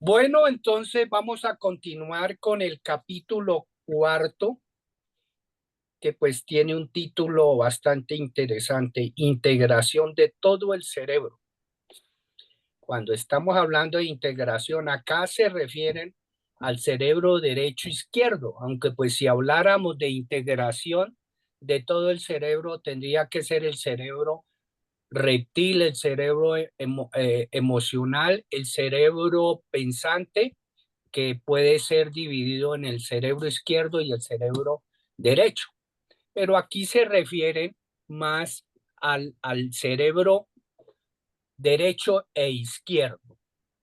Bueno, entonces vamos a continuar con el capítulo cuarto, que pues tiene un título bastante interesante: integración de todo el cerebro. Cuando estamos hablando de integración, acá se refieren al cerebro derecho-izquierdo, aunque pues si habláramos de integración de todo el cerebro, tendría que ser el cerebro reptil, el cerebro emocional, el cerebro pensante, que puede ser dividido en el cerebro izquierdo y el cerebro derecho. Pero aquí se refieren más al cerebro derecho e izquierdo.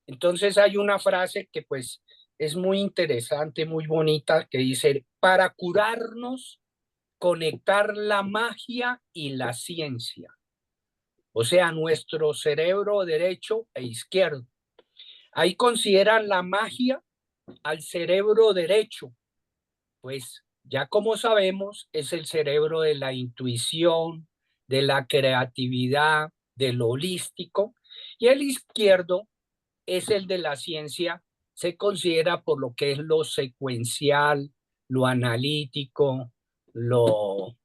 Entonces hay una frase que pues es muy interesante, muy bonita, que dice: para curarnos, conectar la magia y la ciencia. O sea, nuestro cerebro derecho e izquierdo. Ahí consideran la magia al cerebro derecho, pues ya como sabemos, es el cerebro de la intuición, de la creatividad, de lo holístico, y el izquierdo es el de la ciencia. Se considera por lo que es lo secuencial, lo analítico, lo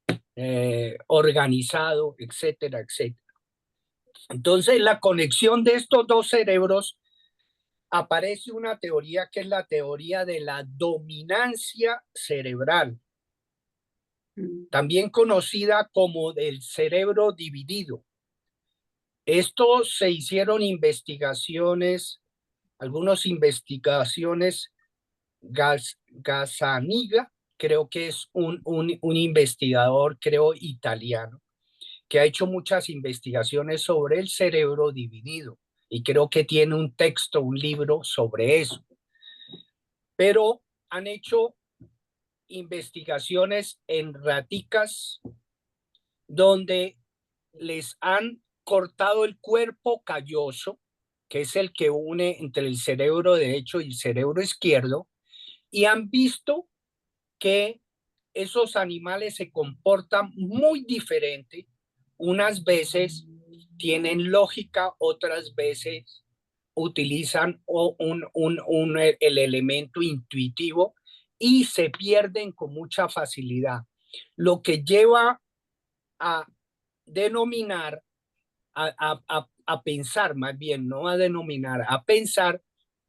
organizado, etcétera, etcétera. Entonces, la conexión de estos dos cerebros, aparece una teoría que es la teoría de la dominancia cerebral, Mm. también conocida como del cerebro dividido. Esto se hicieron investigaciones, algunas investigaciones. Gazzaniga, creo que es un investigador, creo, italiano, que ha hecho muchas investigaciones sobre el cerebro dividido y creo que tiene un texto, un libro sobre eso. Pero han hecho investigaciones en raticas donde les han cortado el cuerpo calloso, que es el que une entre el cerebro derecho y el cerebro izquierdo, y han visto que esos animales se comportan muy diferente. Unas veces tienen lógica, otras veces utilizan el elemento intuitivo y se pierden con mucha facilidad, lo que lleva a denominar, a pensar más bien, no a denominar, a pensar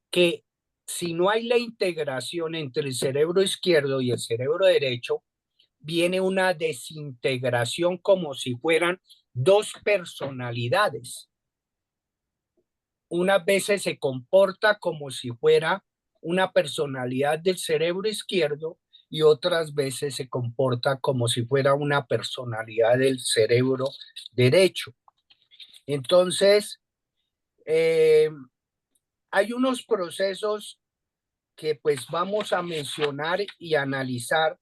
que si no hay la integración entre el cerebro izquierdo y el cerebro derecho, viene una desintegración, como si fueran dos personalidades. Unas veces se comporta como si fuera una personalidad del cerebro izquierdo y otras veces se comporta como si fuera una personalidad del cerebro derecho. Entonces, eh, hay unos procesos que pues vamos a mencionar y analizar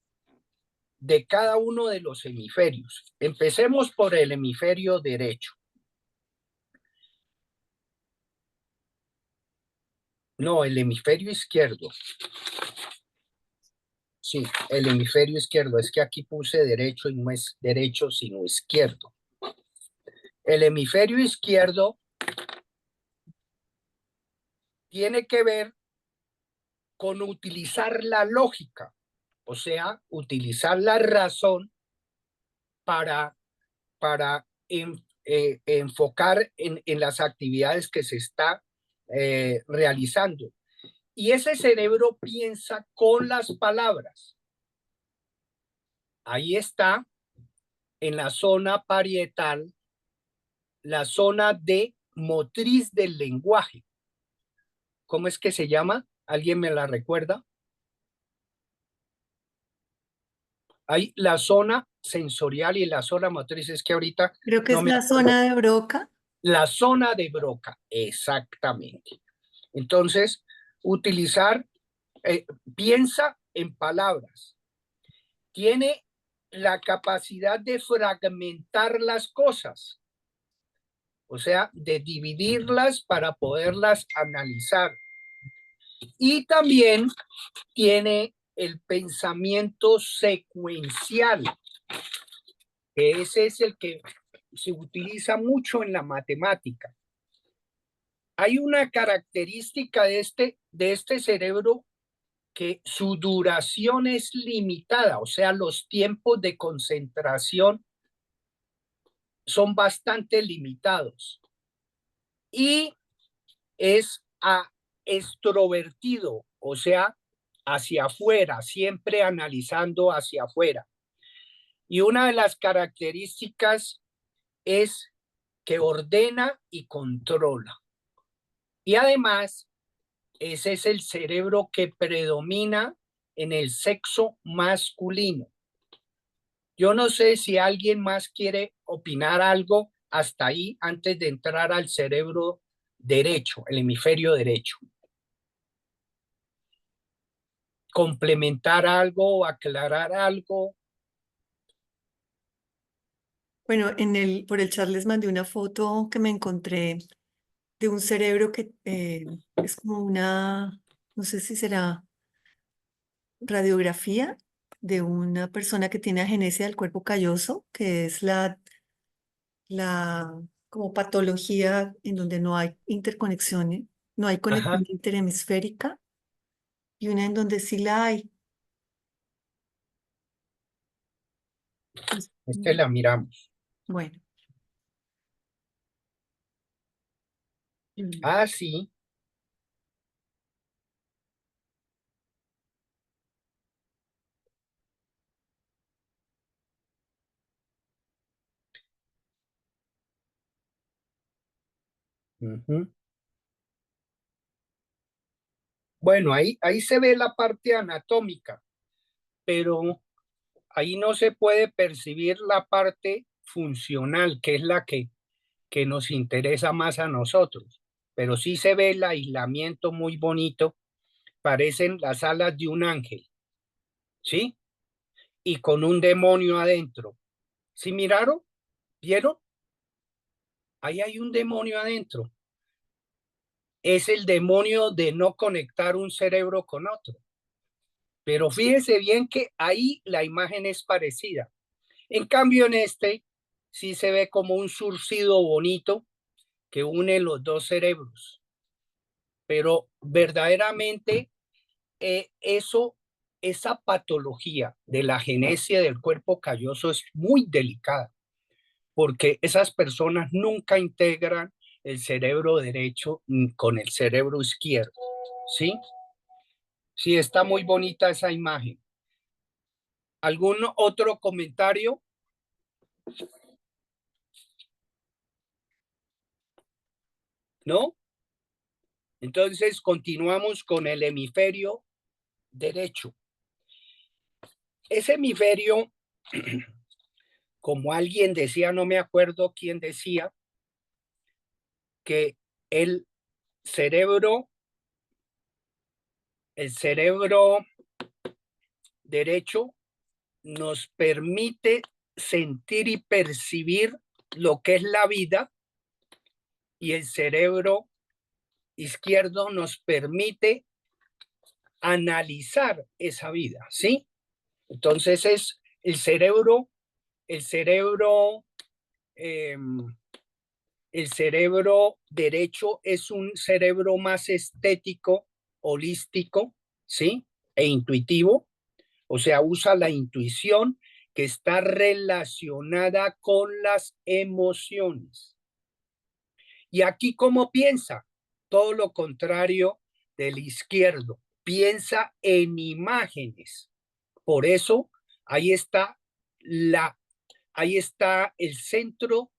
de cada uno de los hemisferios. Empecemos por el hemisferio derecho. No, el hemisferio izquierdo. Sí, el hemisferio izquierdo. Es que aquí puse derecho y no es derecho, sino izquierdo. El hemisferio izquierdo tiene que ver con utilizar la lógica, o sea, utilizar la razón para, para enfocar en las actividades que se está realizando. Y ese cerebro piensa con las palabras. Ahí está, en la zona parietal, la zona de motriz del lenguaje. ¿Cómo es que se llama? ¿Alguien me la recuerda? Hay la zona sensorial y la zona motriz. Es que ahorita Creo que no es me la acuerdo. zona de Broca. La zona de Broca, exactamente. Entonces, utilizar, piensa en palabras. Tiene la capacidad de fragmentar las cosas, o sea, de dividirlas para poderlas analizar. Y también tiene el pensamiento secuencial, que ese es el que se utiliza mucho en la matemática. Hay una característica de este cerebro que su duración es limitada, o sea, los tiempos de concentración son bastante limitados y es extrovertido, o sea, hacia afuera, siempre analizando hacia afuera. Y una de las características es que ordena y controla. Y además, ese es el cerebro que predomina en el sexo masculino. Yo no sé si alguien más quiere opinar algo hasta ahí antes de entrar al cerebro derecho, el hemisferio derecho. Complementar algo o aclarar algo. Bueno, por el chat les mandé una foto que me encontré de un cerebro que es como una, no sé si será radiografía de una persona que tiene agenesia del cuerpo calloso, que es la como patología en donde no hay interconexiones, no hay conexión Ajá, interhemisférica, y una en donde sí la hay. Pues, la miramos. bueno, Ah, sí. Ujú. Bueno, ahí se ve la parte anatómica, pero ahí no se puede percibir la parte funcional, que es la que nos interesa más a nosotros. Pero sí se ve el aislamiento muy bonito, parecen las alas de un ángel, ¿sí? Y con un demonio adentro. ¿Sí miraron? ¿Vieron? Ahí hay un demonio adentro. Es el demonio de no conectar un cerebro con otro. Pero fíjese bien que ahí la imagen es parecida. En cambio, en este sí se ve como un surcido bonito que une los dos cerebros. Pero verdaderamente esa patología de la genesia del cuerpo calloso es muy delicada, porque esas personas nunca integran el cerebro derecho con el cerebro izquierdo, ¿sí? Sí, está muy bonita esa imagen. ¿Algún otro comentario? ¿No? Entonces continuamos con el hemisferio derecho. Ese hemisferio, como alguien decía, no me acuerdo quién decía, que el cerebro, el cerebro derecho nos permite sentir y percibir lo que es la vida y el cerebro izquierdo nos permite analizar esa vida, ¿sí? Entonces es el cerebro, eh, el cerebro derecho es un cerebro más estético, holístico, ¿sí? E intuitivo, o sea, usa la intuición que está relacionada con las emociones. Y aquí, ¿cómo piensa? Todo lo contrario del izquierdo. Piensa en imágenes. Por eso, ahí está la, ahí está el centro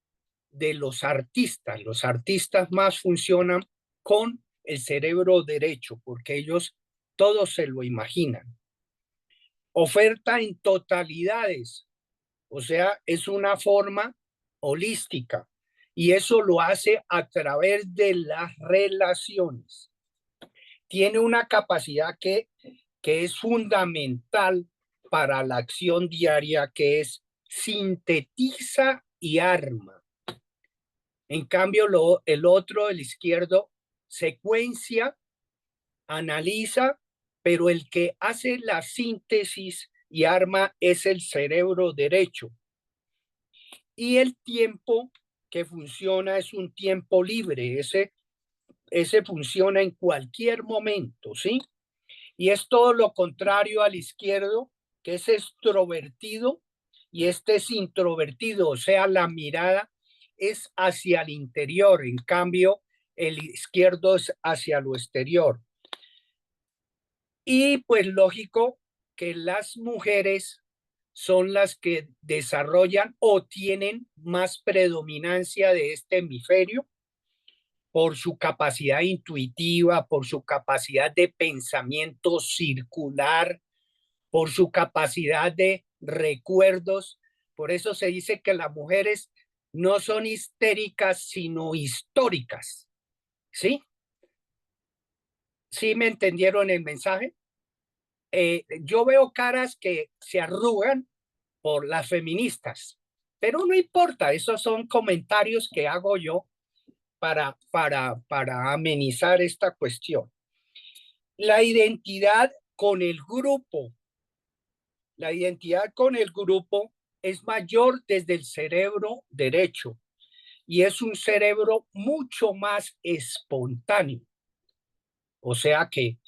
de los artistas. Los artistas más funcionan con el cerebro derecho, porque ellos todos se lo imaginan. Oferta en totalidades, o sea, es una forma holística y eso lo hace a través de las relaciones. Tiene una capacidad que es fundamental para la acción diaria, que es sintetiza y arma. En cambio, el otro, el izquierdo, secuencia, analiza, pero el que hace la síntesis y arma es el cerebro derecho. Y el tiempo que funciona es un tiempo libre. ese funciona en cualquier momento, ¿sí? Y es todo lo contrario al izquierdo, que es extrovertido, y este es introvertido, o sea, la mirada es hacia el interior, en cambio, el izquierdo es hacia lo exterior. Y pues lógico que las mujeres son las que desarrollan o tienen más predominancia de este hemisferio por su capacidad intuitiva, por su capacidad de pensamiento circular, por su capacidad de recuerdos. Por eso se dice que las mujeres no son histéricas, sino históricas. ¿Sí? ¿Sí me entendieron el mensaje? Yo veo caras que se arrugan por las feministas, pero no importa, esos son comentarios que hago yo para amenizar esta cuestión. La identidad con el grupo. La identidad con el grupo es mayor desde el cerebro derecho y es un cerebro mucho más espontáneo. O sea que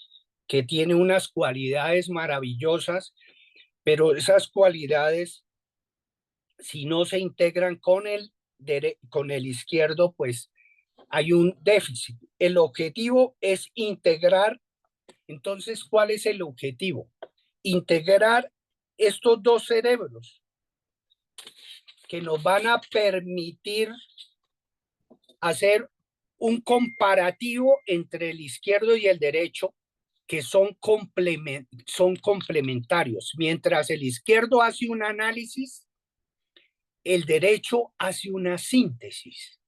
tiene unas cualidades maravillosas, pero esas cualidades, si no se integran con el izquierdo, pues hay un déficit. El objetivo es integrar. Entonces, ¿cuál es el objetivo? Integrar estos dos cerebros que nos van a permitir hacer un comparativo entre el izquierdo y el derecho, que son complementarios. Mientras el izquierdo hace un análisis, el derecho hace una síntesis.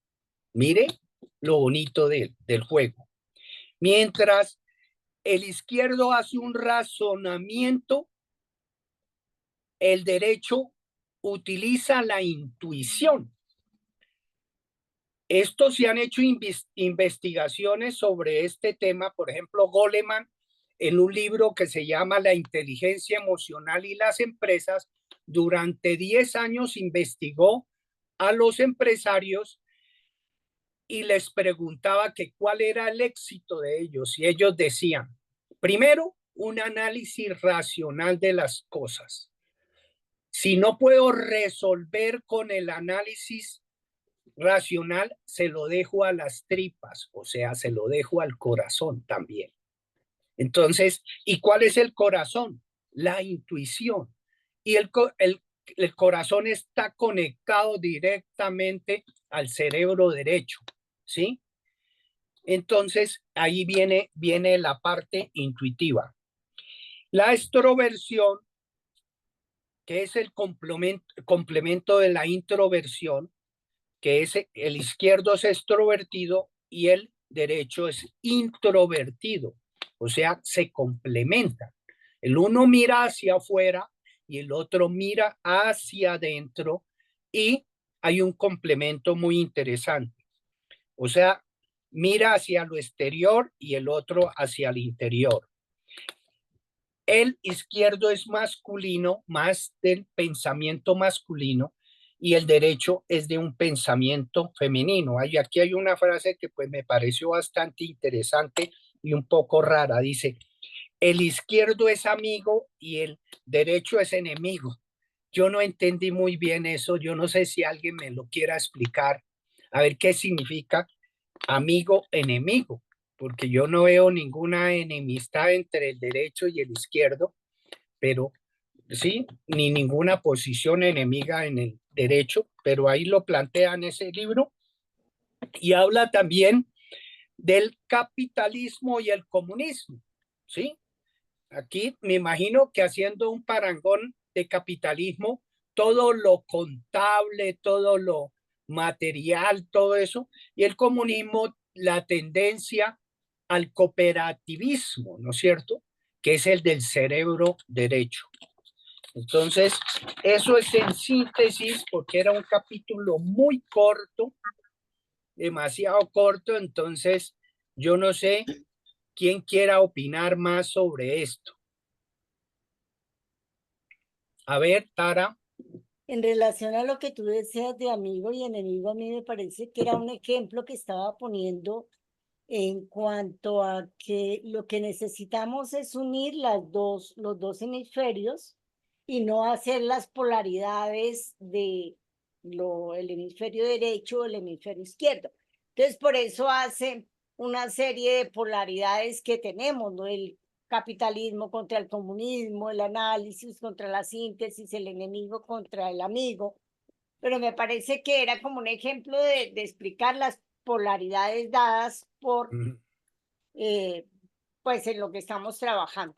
Mire lo bonito del juego. Mientras el izquierdo hace un razonamiento, el derecho utiliza la intuición. Estos se han hecho investigaciones sobre este tema, por ejemplo, Goleman, en un libro que se llama La inteligencia emocional y las empresas, durante 10 años investigó a los empresarios y les preguntaba que cuál era el éxito de ellos. Y ellos decían, primero, un análisis racional de las cosas. Si no puedo resolver con el análisis racional, se lo dejo a las tripas, o sea, se lo dejo al corazón también. Entonces, ¿y cuál es el corazón? La intuición. Y el corazón está conectado directamente al cerebro derecho, ¿sí? Entonces, ahí viene la parte intuitiva. La extroversión, que es el complemento de la introversión, que es el izquierdo es extrovertido y el derecho es introvertido. O sea, se complementan. El uno mira hacia afuera y el otro mira hacia adentro y hay un complemento muy interesante. O sea, mira hacia lo exterior y el otro hacia el interior. El izquierdo es masculino, más del pensamiento masculino, y el derecho es de un pensamiento femenino. Aquí hay una frase que pues me pareció bastante interesante y un poco rara. Dice, el izquierdo es amigo y el derecho es enemigo. Yo no entendí muy bien eso. Yo no sé si alguien me lo quiera explicar. A ver qué significa amigo, enemigo, porque yo no veo ninguna enemistad entre el derecho y el izquierdo, pero sí, ni ninguna posición enemiga en el derecho, pero ahí lo plantea en ese libro y habla también del capitalismo y el comunismo, ¿sí? Aquí me imagino que haciendo un parangón de capitalismo, todo lo contable, todo lo material, todo eso, y el comunismo, la tendencia al cooperativismo, ¿no es cierto? Que es el del cerebro derecho. Entonces, eso es en síntesis, porque era un capítulo muy corto, demasiado corto, entonces yo no sé quién quiera opinar más sobre esto. A ver, Tara. En relación a lo que tú decías de amigo y enemigo, a mí me parece que era un ejemplo que estaba poniendo en cuanto a que lo que necesitamos es unir los dos hemisferios y no hacer las polaridades de el hemisferio derecho o el hemisferio izquierdo. Entonces, por eso hace una serie de polaridades que tenemos, ¿no? El capitalismo contra el comunismo, el análisis contra la síntesis, el enemigo contra el amigo. Pero me parece que era como un ejemplo de explicar las polaridades dadas por, Mm. pues, en lo que estamos trabajando.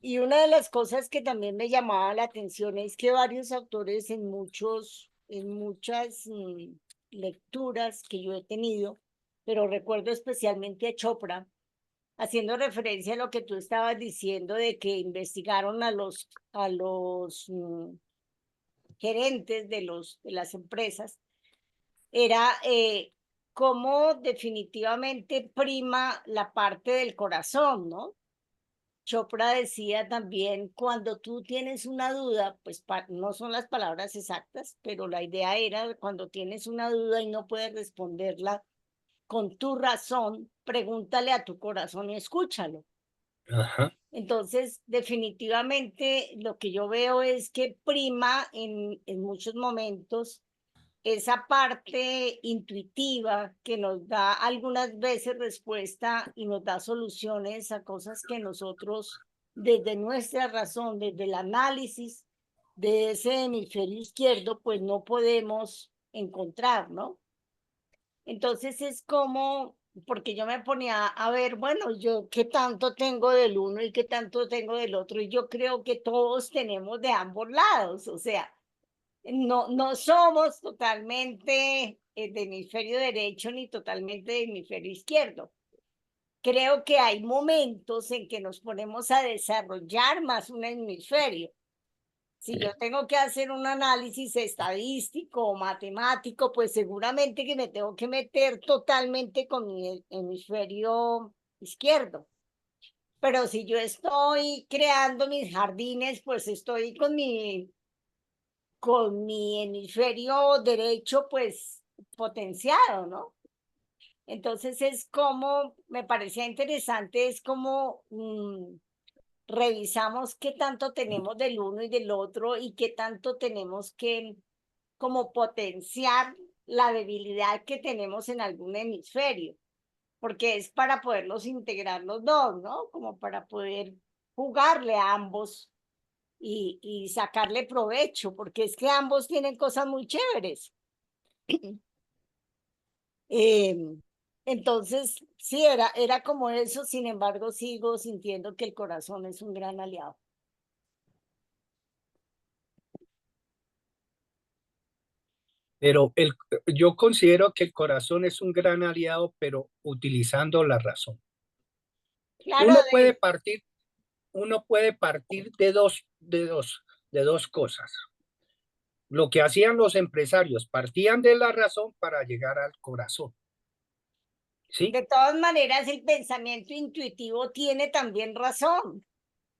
Y una de las cosas que también me llamaba la atención es que varios autores en muchas lecturas que yo he tenido, pero recuerdo especialmente a Chopra, haciendo referencia a lo que tú estabas diciendo de que investigaron a los gerentes de las empresas, era cómo definitivamente prima la parte del corazón, ¿no? Chopra decía también, cuando tú tienes una duda, pues no son las palabras exactas, pero la idea era cuando tienes una duda y no puedes responderla con tu razón, pregúntale a tu corazón y escúchalo. Ajá. Entonces, definitivamente lo que yo veo es que prima en muchos momentos esa parte intuitiva que nos da algunas veces respuesta y nos da soluciones a cosas que nosotros, desde nuestra razón, desde el análisis de ese hemisferio izquierdo, pues no podemos encontrar, ¿no? Entonces es como, porque yo me ponía a ver, bueno, yo qué tanto tengo del uno y qué tanto tengo del otro, y yo creo que todos tenemos de ambos lados, o sea, no somos totalmente de hemisferio derecho ni totalmente de hemisferio izquierdo. Creo que hay momentos en que nos ponemos a desarrollar más un hemisferio. Si yo tengo que hacer un análisis estadístico o matemático, pues seguramente que me tengo que meter totalmente con mi hemisferio izquierdo. Pero si yo estoy creando mis jardines, pues estoy con mi hemisferio derecho, pues potenciado, ¿no? Entonces es como, me parecía interesante, es como revisamos qué tanto tenemos del uno y del otro y qué tanto tenemos que como potenciar la debilidad que tenemos en algún hemisferio, porque es para poderlos integrar los dos, ¿no? Como para poder jugarle a ambos y sacarle provecho, porque es que ambos tienen cosas muy chéveres. Entonces, sí, era como eso, sin embargo, sigo sintiendo que el corazón es un gran aliado. Pero yo considero que el corazón es un gran aliado, pero utilizando la razón. Claro, Uno puede partir, uno puede partir de dos cosas. Lo que hacían los empresarios, partían de la razón para llegar al corazón. ¿Sí? de todas maneras, el pensamiento intuitivo tiene también razón.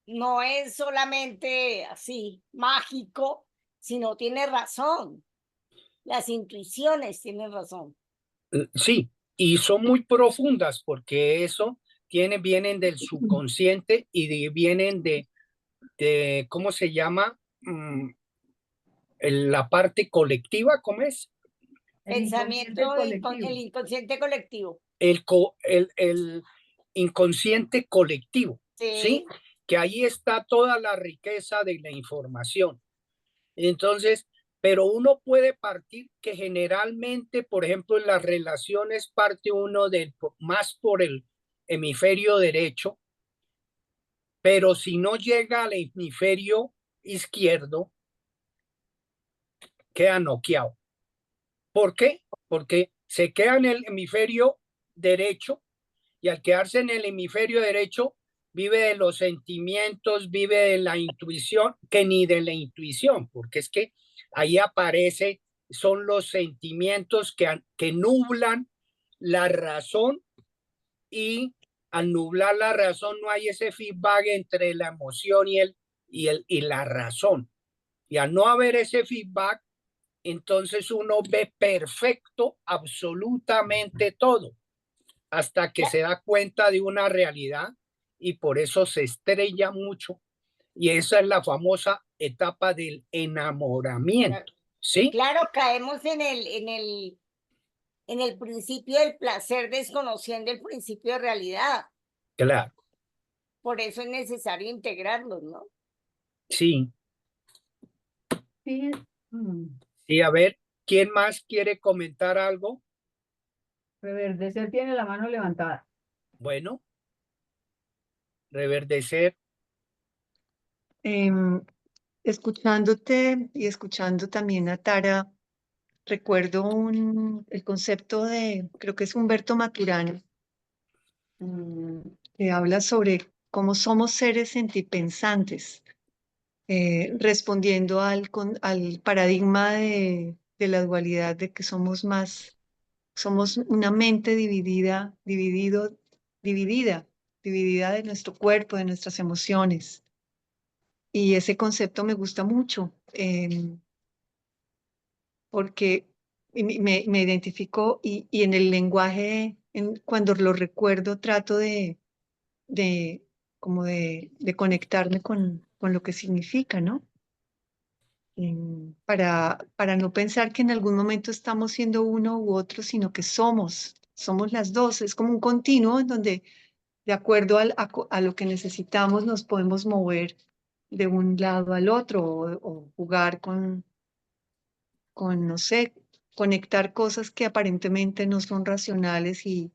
No es solamente así mágico, sino tiene razón. Las intuiciones tienen razón. Sí, y son muy profundas porque eso vienen del subconsciente y vienen de, ¿cómo se llama? La parte colectiva, ¿cómo es? El inconsciente El colectivo. inconsciente colectivo. El inconsciente colectivo, ¿sí? Sí, Que ahí está toda la riqueza de la información. Entonces, pero uno puede partir que generalmente, por ejemplo, en las relaciones parte uno más por el hemisferio derecho, pero si no llega al hemisferio izquierdo, queda noqueado. ¿Por qué? Porque se queda en el hemisferio derecho y al quedarse en el hemisferio derecho vive de los sentimientos, vive de la intuición, que ni de la intuición, porque es que ahí aparece, son los sentimientos que nublan la razón y al nublar la razón no hay ese feedback entre la emoción y la razón. Y al no haber ese feedback, entonces uno ve perfecto absolutamente todo. hasta que se da cuenta de una realidad y por eso se estrella mucho. Y esa es la famosa etapa del enamoramiento, ¿sí? Claro, caemos en el principio del placer desconociendo el principio de realidad. Claro, Por eso es necesario integrarlos, ¿no? sí. Sí, mm, Y a ver, ¿quién más quiere comentar algo? Reverdecer tiene la mano levantada. Bueno, reverdecer. Em, Escuchándote y escuchando también a Tara, recuerdo el concepto de, creo que es Humberto Maturana, mm, que habla sobre cómo somos seres sentipensantes, respondiendo al paradigma de la dualidad de que somos una mente dividida de nuestro cuerpo, de nuestras emociones. Y ese concepto me gusta mucho, porque me identifico y en el lenguaje, cuando lo recuerdo, trato de, como de conectarme con lo que significa, ¿no? Para no pensar que en algún momento estamos siendo uno u otro, sino que somos las dos. Es como un continuo en donde, de acuerdo a lo que necesitamos, nos podemos mover de un lado al otro o jugar no sé, conectar cosas que aparentemente no son racionales y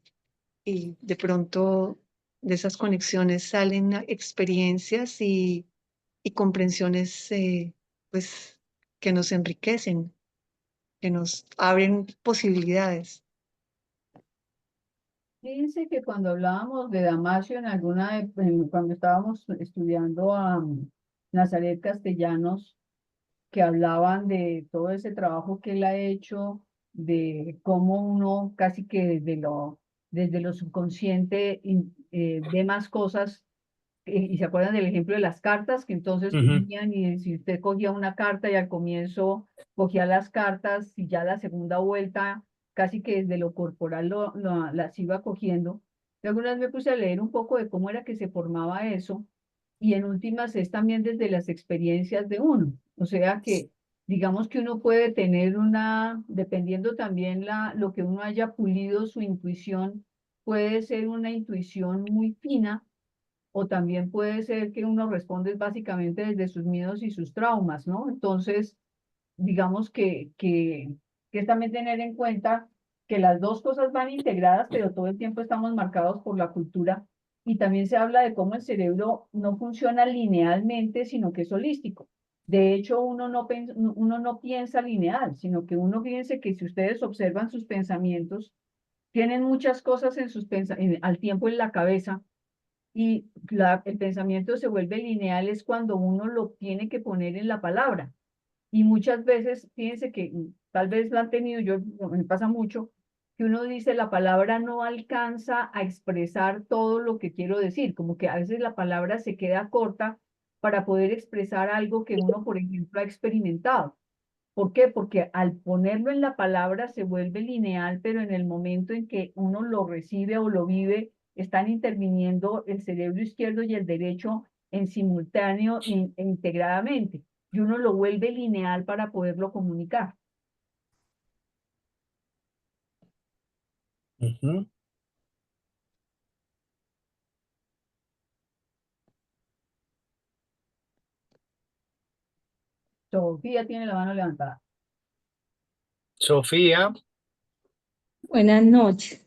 de pronto de esas conexiones salen experiencias y comprensiones pues que nos enriquecen, que nos abren posibilidades. Fíjense que cuando hablábamos de Damasio cuando estábamos estudiando a Nazaret Castellanos, que hablaban de todo ese trabajo que él ha hecho, de cómo uno casi que desde lo subconsciente ve más cosas, y se acuerdan del ejemplo de las cartas, que entonces Ujú. cogían y si usted cogía una carta y al comienzo cogía las cartas y ya la segunda vuelta casi que desde lo corporal las iba cogiendo. Y algunas me puse a leer un poco de cómo era que se formaba eso y en últimas es también desde las experiencias de uno. O sea que digamos que uno puede tener dependiendo también lo que uno haya pulido su intuición, puede ser una intuición muy fina o también puede ser que uno responde básicamente desde sus miedos y sus traumas, ¿no? Entonces, digamos que es también tener en cuenta que las dos cosas van integradas, pero todo el tiempo estamos marcados por la cultura y también se habla de cómo el cerebro no funciona linealmente, sino que es holístico. De hecho, uno no piensa lineal, sino que uno piensa que si ustedes observan sus pensamientos, tienen muchas cosas al tiempo en la cabeza y el pensamiento se vuelve lineal es cuando uno lo tiene que poner en la palabra. Y muchas veces, fíjense que tal vez lo han tenido, me pasa mucho, que uno dice la palabra no alcanza a expresar todo lo que quiero decir, como que a veces la palabra se queda corta para poder expresar algo que uno, por ejemplo, ha experimentado. ¿Por qué? Porque al ponerlo en la palabra se vuelve lineal, pero en el momento en que uno lo recibe o lo vive, están interviniendo el cerebro izquierdo y el derecho en simultáneo e integradamente. Y uno lo vuelve lineal para poderlo comunicar. Ujú. Sofía tiene la mano levantada. Sofía, Buenas noches.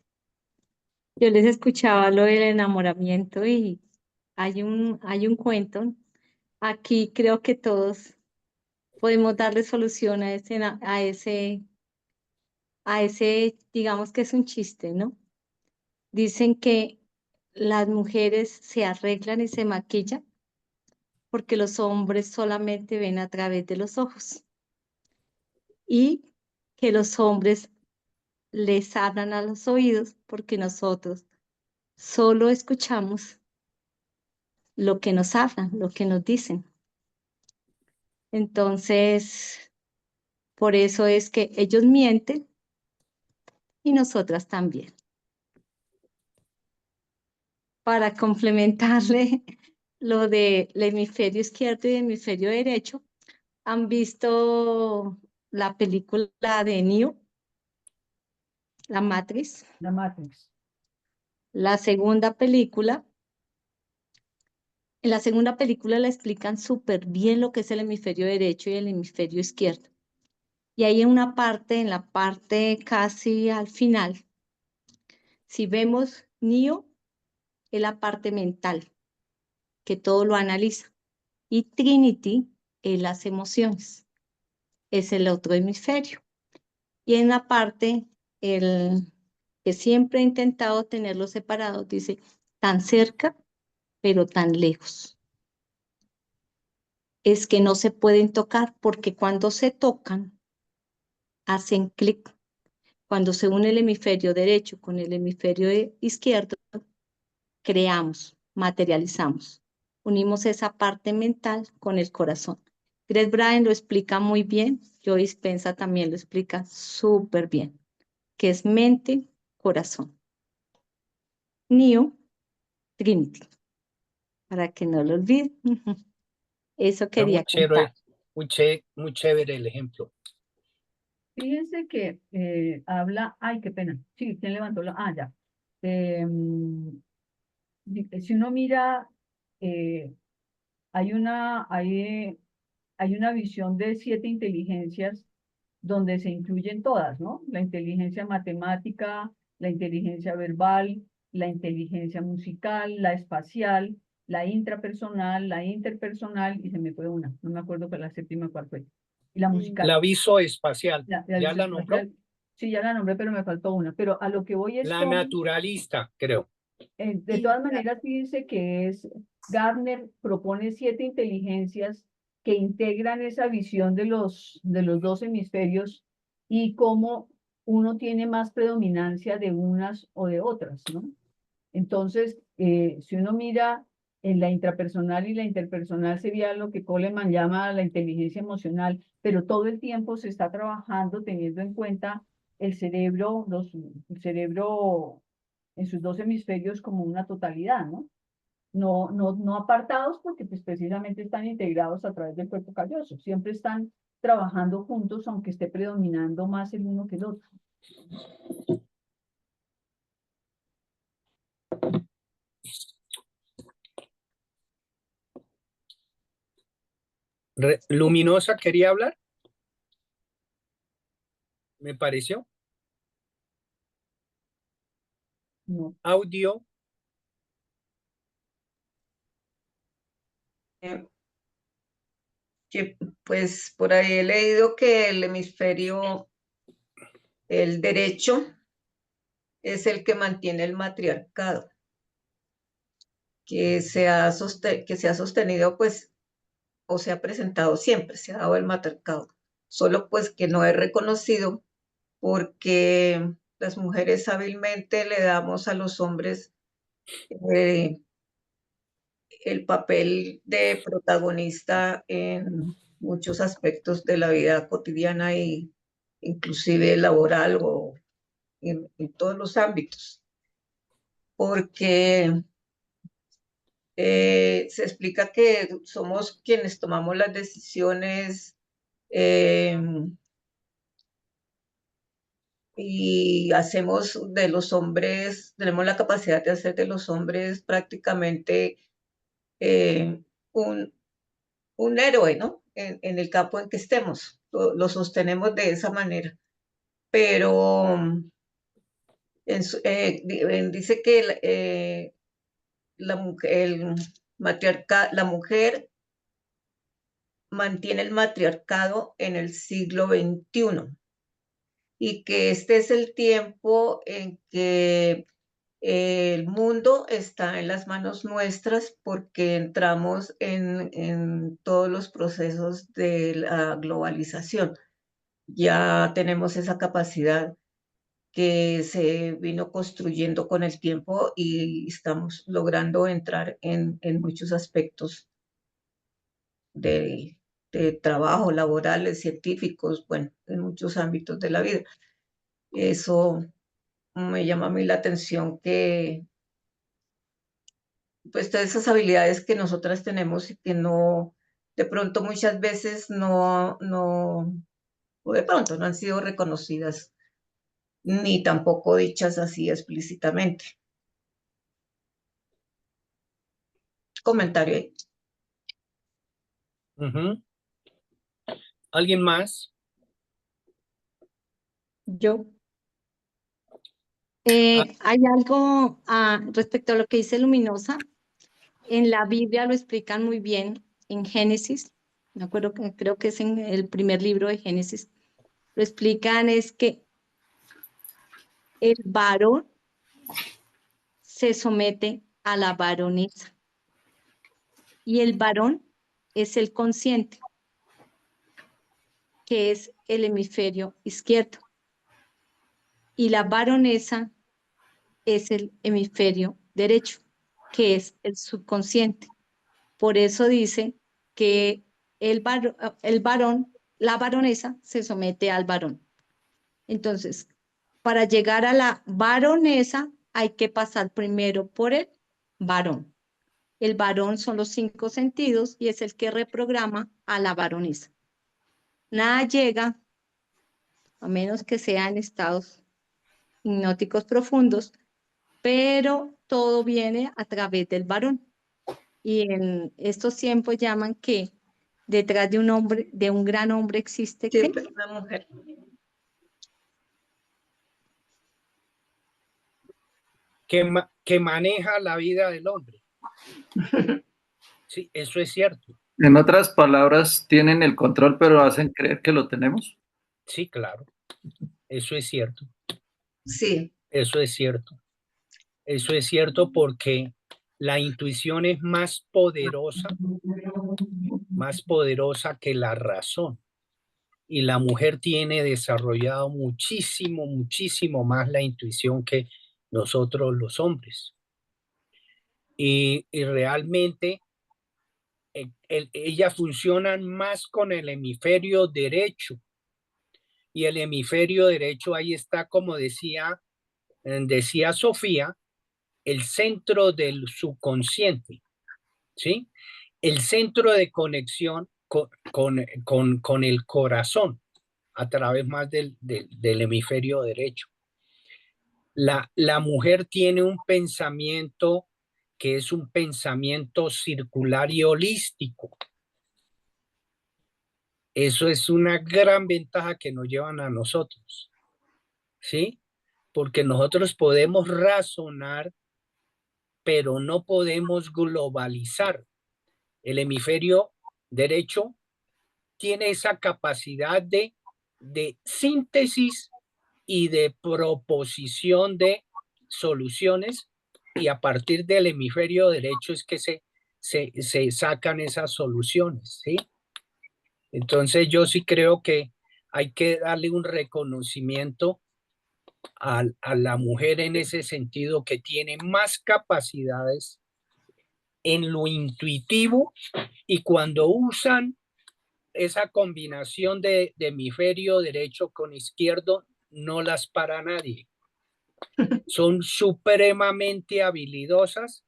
Yo les escuchaba lo del enamoramiento y hay un cuento. Aquí creo que todos podemos darle solución a ese, digamos que es un chiste, ¿no? Dicen que las mujeres se arreglan y se maquillan porque los hombres solamente ven a través de los ojos y que los hombres les hablan a los oídos porque nosotros solo escuchamos lo que nos hablan, lo que nos dicen. Entonces, por eso es que ellos mienten y nosotras también. para complementarle lo del hemisferio izquierdo y el hemisferio derecho, ¿han visto la película de Neo, la Matrix? La Matrix. La segunda película, en la segunda película le explican súper bien lo que es el hemisferio derecho y el hemisferio izquierdo. Y hay una parte, en la parte casi al final, si vemos Neo, es la parte mental, que todo lo analiza. Y Trinity es las emociones, es el otro hemisferio. Y en la parte, el que siempre he intentado tenerlos separados, dice, tan cerca, pero tan lejos. Es que no se pueden tocar porque cuando se tocan, hacen clic. Cuando se une el hemisferio derecho con el hemisferio izquierdo, creamos, materializamos. Unimos esa parte mental con el corazón. Greg Braden lo explica muy bien, Joe Dispenza también lo explica súper bien, que es mente, corazón. Neo, Trinity, para que no lo olviden. Eso Está quería contar. muy chévere el ejemplo. Fíjense que habla, ay, qué pena. Sí, ¿quién levantó la? Ah, ya. Si uno mira, eh, hay una visión de 7 inteligencias donde se incluyen todas, ¿no? La inteligencia matemática, la inteligencia verbal, la inteligencia musical, la espacial, la intrapersonal, la interpersonal, y se me fue una, no me acuerdo cuál la séptima cuál fue. Y la musical. La visoespacial, La ¿ya la nombró? visoespacial, sí, ya la nombré, pero me faltó una. Pero a lo que voy es La con, naturalista, creo. de todas maneras, fíjense que Gardner propone 7 inteligencias que integran esa visión de los 2 hemisferios y cómo uno tiene más predominancia de unas o de otras, ¿no? Entonces, si uno mira en la intrapersonal y la interpersonal sería lo que Coleman llama la inteligencia emocional, pero todo el tiempo se está trabajando teniendo en cuenta el cerebro, el cerebro en sus 2 hemisferios como una totalidad, ¿no? No apartados porque pues precisamente están integrados a través del cuerpo calloso, siempre están trabajando juntos aunque esté predominando más el uno que el otro. Luminosa quería hablar, me pareció. No. Audio. Que pues por ahí he leído que el hemisferio, el derecho, es el que mantiene el matriarcado, que se ha sostenido pues, o se ha presentado siempre, se ha dado el matriarcado, solo pues que no es reconocido porque las mujeres hábilmente le damos a los hombres eh, el papel de protagonista en muchos aspectos de la vida cotidiana y inclusive laboral o en todos los ámbitos, porque se explica que somos quienes tomamos las decisiones eh, y hacemos de los hombres, tenemos la capacidad de hacer de los hombres prácticamente eh, un, un héroe, ¿no? En el campo en que estemos, lo sostenemos de esa manera. Pero dice que la mujer mantiene el matriarcado en el siglo XXI y que este es el tiempo en que el mundo está en las manos nuestras porque entramos en todos los procesos de la globalización. Ya tenemos esa capacidad que se vino construyendo con el tiempo y estamos logrando entrar en muchos aspectos de, de trabajo, laborales, científicos, bueno, en muchos ámbitos de la vida. Eso me llama a mí la atención pues todas esas habilidades que nosotras tenemos y que no, de pronto muchas veces o de pronto no han sido reconocidas ni tampoco dichas así explícitamente. Comentario ahí. Ujú. ¿Alguien más? Yo. Hay algo respecto a lo que dice Luminosa. En la Biblia lo explican muy bien en Génesis. Me acuerdo que creo que es en el primer libro de Génesis. Lo explican es que el varón se somete a la varonesa y el varón es el consciente, que es el hemisferio izquierdo, y la baronesa es el hemisferio derecho, que es el subconsciente. Por eso dice que el varón, la baronesa se somete al varón. Entonces, para llegar a la baronesa hay que pasar primero por el varón. El varón son los 5 sentidos y es el que reprograma a la baronesa. Nada llega, a menos que sea en estados hipnóticos profundos, pero todo viene a través del varón. Y en estos tiempos llaman que detrás de un hombre, de un gran hombre existe ¿qué? Siempre una mujer. Que maneja la vida del hombre. Sí, eso es cierto. En otras palabras, tienen el control, pero hacen creer que lo tenemos. Sí, claro. Eso es cierto. Sí. Eso es cierto. Eso es cierto porque la intuición es más poderosa que la razón. Y la mujer tiene desarrollado muchísimo, muchísimo más la intuición que nosotros los hombres. Y realmente ellas funcionan más con el hemisferio derecho. Y el hemisferio derecho ahí está, como decía Sofía, el centro del subconsciente, ¿sí? El centro de conexión con el corazón a través más del hemisferio derecho. La mujer tiene un pensamiento que es un pensamiento circular y holístico. Eso es una gran ventaja que nos llevan a nosotros, ¿sí? Porque nosotros podemos razonar, pero no podemos globalizar. El hemisferio derecho tiene esa capacidad de síntesis y de proposición de soluciones, y a partir del hemisferio derecho es que se sacan esas soluciones, ¿sí? Entonces yo sí creo que hay que darle un reconocimiento a la mujer en ese sentido, que tiene más capacidades en lo intuitivo, y cuando usan esa combinación de hemisferio derecho con izquierdo, no las para nadie. Son supremamente habilidosas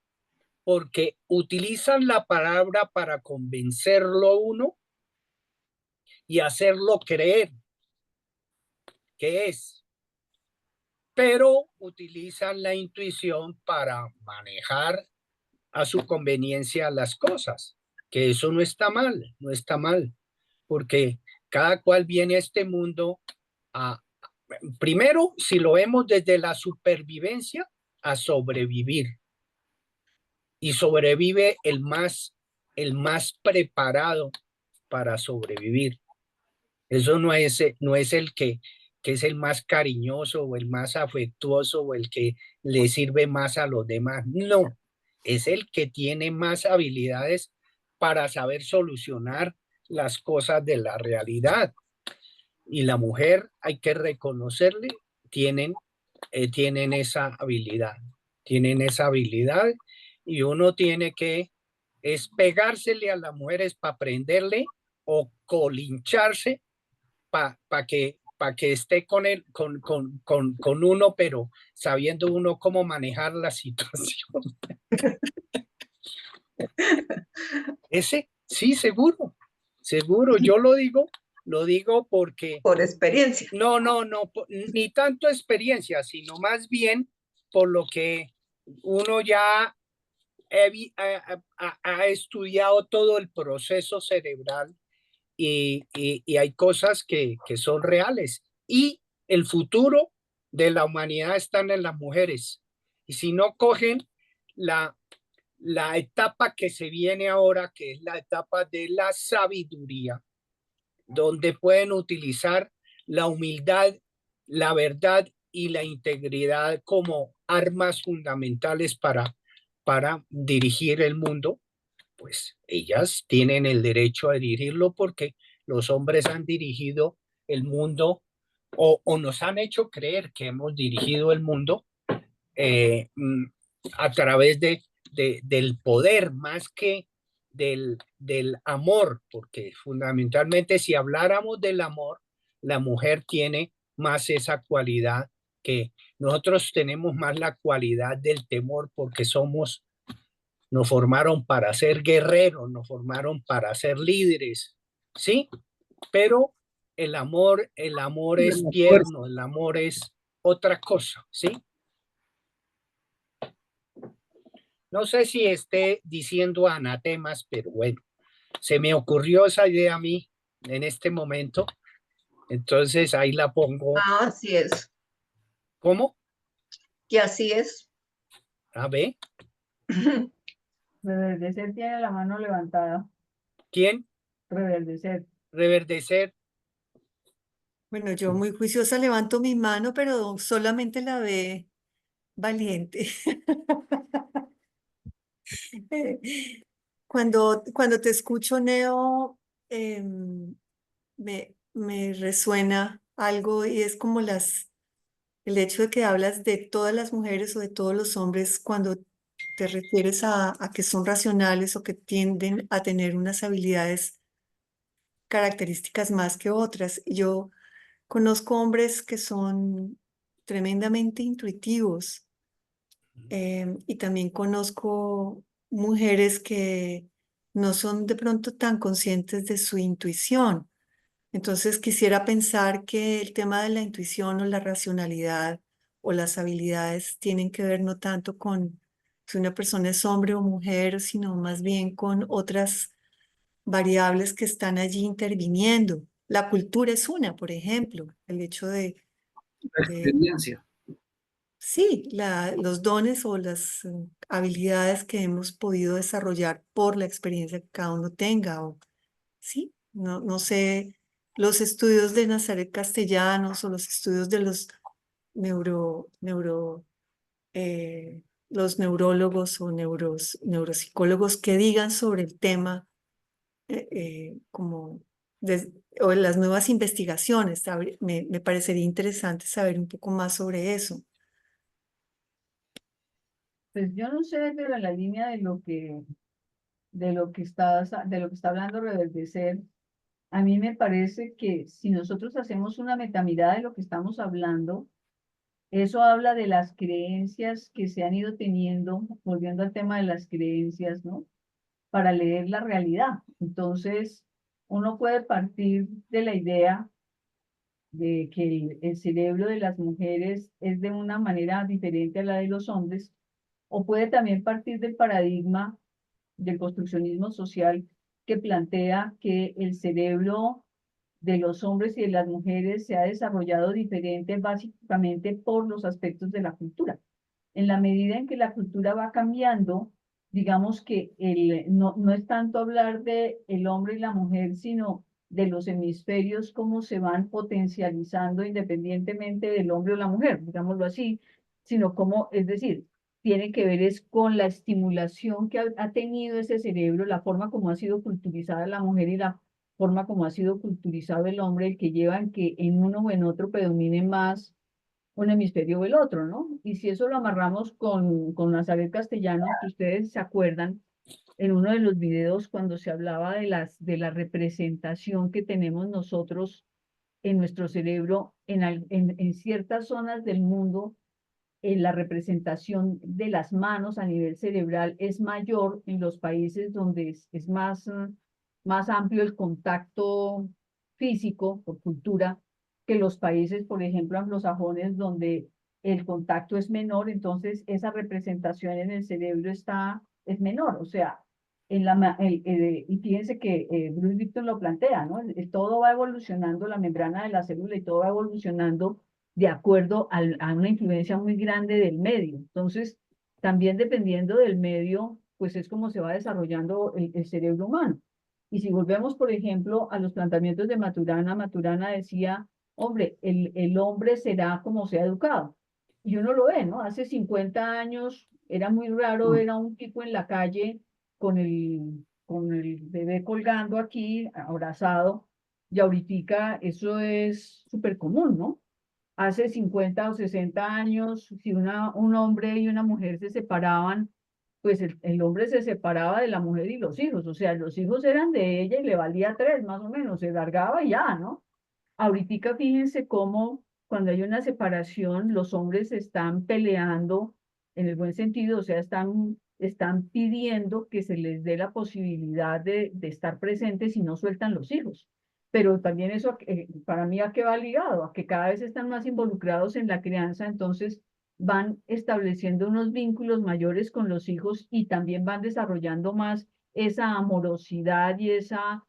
porque utilizan la palabra para convencerlo uno y hacerlo creer que es, pero utilizan la intuición para manejar a su conveniencia las cosas, que eso no está mal, no está mal, porque cada cual viene a este mundo a, primero, si lo vemos desde la supervivencia, a sobrevivir. Y sobrevive el más preparado para sobrevivir. Eso no es el que es el más cariñoso o el más afectuoso o el que le sirve más a los demás. No, es el que tiene más habilidades para saber solucionar las cosas de la realidad. Y la mujer, hay que reconocerle, tienen esa habilidad. Tienen esa habilidad, y uno tiene que pegársele a las mujeres para aprenderle, o colincharse para que esté con uno, pero sabiendo uno cómo manejar la situación. Ese, sí, seguro, seguro. Yo lo digo porque Por experiencia. no, ni tanto experiencia, sino más bien por lo que uno ya ha estudiado todo el proceso cerebral y hay cosas que son reales. Y el futuro de la humanidad están en las mujeres. Y si no cogen la, la etapa que se viene ahora, que es la etapa de la sabiduría, donde pueden utilizar la humildad, la verdad y la integridad como armas fundamentales para dirigir el mundo, pues ellas tienen el derecho a dirigirlo porque los hombres han dirigido el mundo o nos han hecho creer que hemos dirigido el mundo eh, a través del poder más que del amor, porque fundamentalmente si habláramos del amor, la mujer tiene más esa cualidad que nosotros tenemos más la cualidad del temor porque nos formaron para ser guerreros, nos formaron para ser líderes, ¿sí? Pero el amor es tierno, el amor es otra cosa, ¿sí? No sé si esté diciendo anatemas, pero bueno, se me ocurrió esa idea a mí en este momento, entonces ahí la pongo. Ah, así es. ¿Cómo? Que así es. A ver, Reverdecer tiene la mano levantada. ¿quién? Reverdecer. Reverdecer. Bueno, yo muy juiciosa levanto mi mano, pero solamente la ve valiente. Cuando te escucho, Neo, me resuena algo y es como el hecho de que hablas de todas las mujeres o de todos los hombres cuando te refieres a que son racionales o que tienden a tener unas habilidades características más que otras. Yo conozco hombres que son tremendamente intuitivos y también conozco mujeres que no son de pronto tan conscientes de su intuición. Entonces quisiera pensar que el tema de la intuición o la racionalidad o las habilidades tienen que ver no tanto con si una persona es hombre o mujer, sino más bien con otras variables que están allí interviniendo. La cultura es una, por ejemplo, el hecho La de experiencia. sí, los dones o las habilidades que hemos podido desarrollar por la experiencia que cada uno tenga. O, sí, no sé, los estudios de Nazaret Castellanos o los estudios de eh, los neurólogos o neuropsicólogos que digan sobre el tema como o las nuevas investigaciones. Me parecería interesante saber un poco más sobre eso. Pues yo no sé de la línea de lo que de lo que está hablando Reverdecer. A mí me parece que si nosotros hacemos una metamirada de lo que estamos hablando, eso habla de las creencias que se han ido teniendo, volviendo al tema de las creencias, ¿no? Para leer la realidad. Entonces, uno puede partir de la idea de que el cerebro de las mujeres es de una manera diferente a la de los hombres, o puede también partir del paradigma del construccionismo social que plantea que el cerebro de los hombres y de las mujeres se ha desarrollado diferente básicamente por los aspectos de la cultura. En la medida en que la cultura va cambiando, digamos que no es tanto hablar de el hombre y la mujer, sino de los hemisferios, cómo se van potencializando independientemente del hombre o la mujer, digámoslo así, sino cómo, es decir, tiene que ver es con la estimulación que ha tenido ese cerebro, la forma como ha sido culturizada la mujer y la forma como ha sido culturizado el hombre, el que llevan que en uno o en otro predomine más un hemisferio o el otro, ¿no? Y si eso lo amarramos con Nazaret Castellanos, que ustedes se acuerdan, en uno de los videos cuando se hablaba de la representación que tenemos nosotros en nuestro cerebro en ciertas zonas del mundo la representación de las manos a nivel cerebral es mayor en los países donde es más amplio el contacto físico por cultura que los países, por ejemplo, anglosajones, donde el contacto es menor, entonces esa representación en el cerebro es menor. O sea, y fíjense que Bruce Lipton lo plantea, ¿no? Todo va evolucionando, la membrana de la célula y todo va evolucionando de acuerdo a una influencia muy grande del medio. Entonces, también dependiendo del medio, pues es como se va desarrollando el cerebro humano. Y si volvemos, por ejemplo, a los planteamientos de Maturana, Maturana decía, hombre, el hombre será como sea educado. Y uno lo ve, ¿no? Hace 50 años era muy raro ver a un tipo en la calle con el bebé colgando aquí, abrazado, y ahorita eso es súper común, ¿no? Hace 50 o 60 años, si un hombre y una mujer se separaban, pues el hombre se separaba de la mujer y los hijos, o sea, los hijos eran de ella y le valía tres, más o menos, se largaba y ya, ¿no? Ahorita fíjense cómo cuando hay una separación, los hombres están peleando en el buen sentido, o sea, están pidiendo que se les dé la posibilidad de estar presentes y no sueltan los hijos. Pero también eso, para mí, ¿a qué va ligado? A que cada vez están más involucrados en la crianza, entonces van estableciendo unos vínculos mayores con los hijos y también van desarrollando más esa amorosidad y esa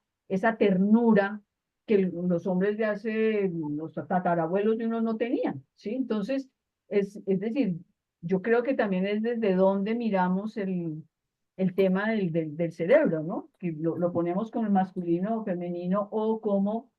ternura que los hombres de hace, los tatarabuelos de uno no tenían, ¿sí? Entonces, es decir, yo creo que también es desde donde miramos el tema del cerebro, ¿no? Que lo ponemos como masculino o femenino o como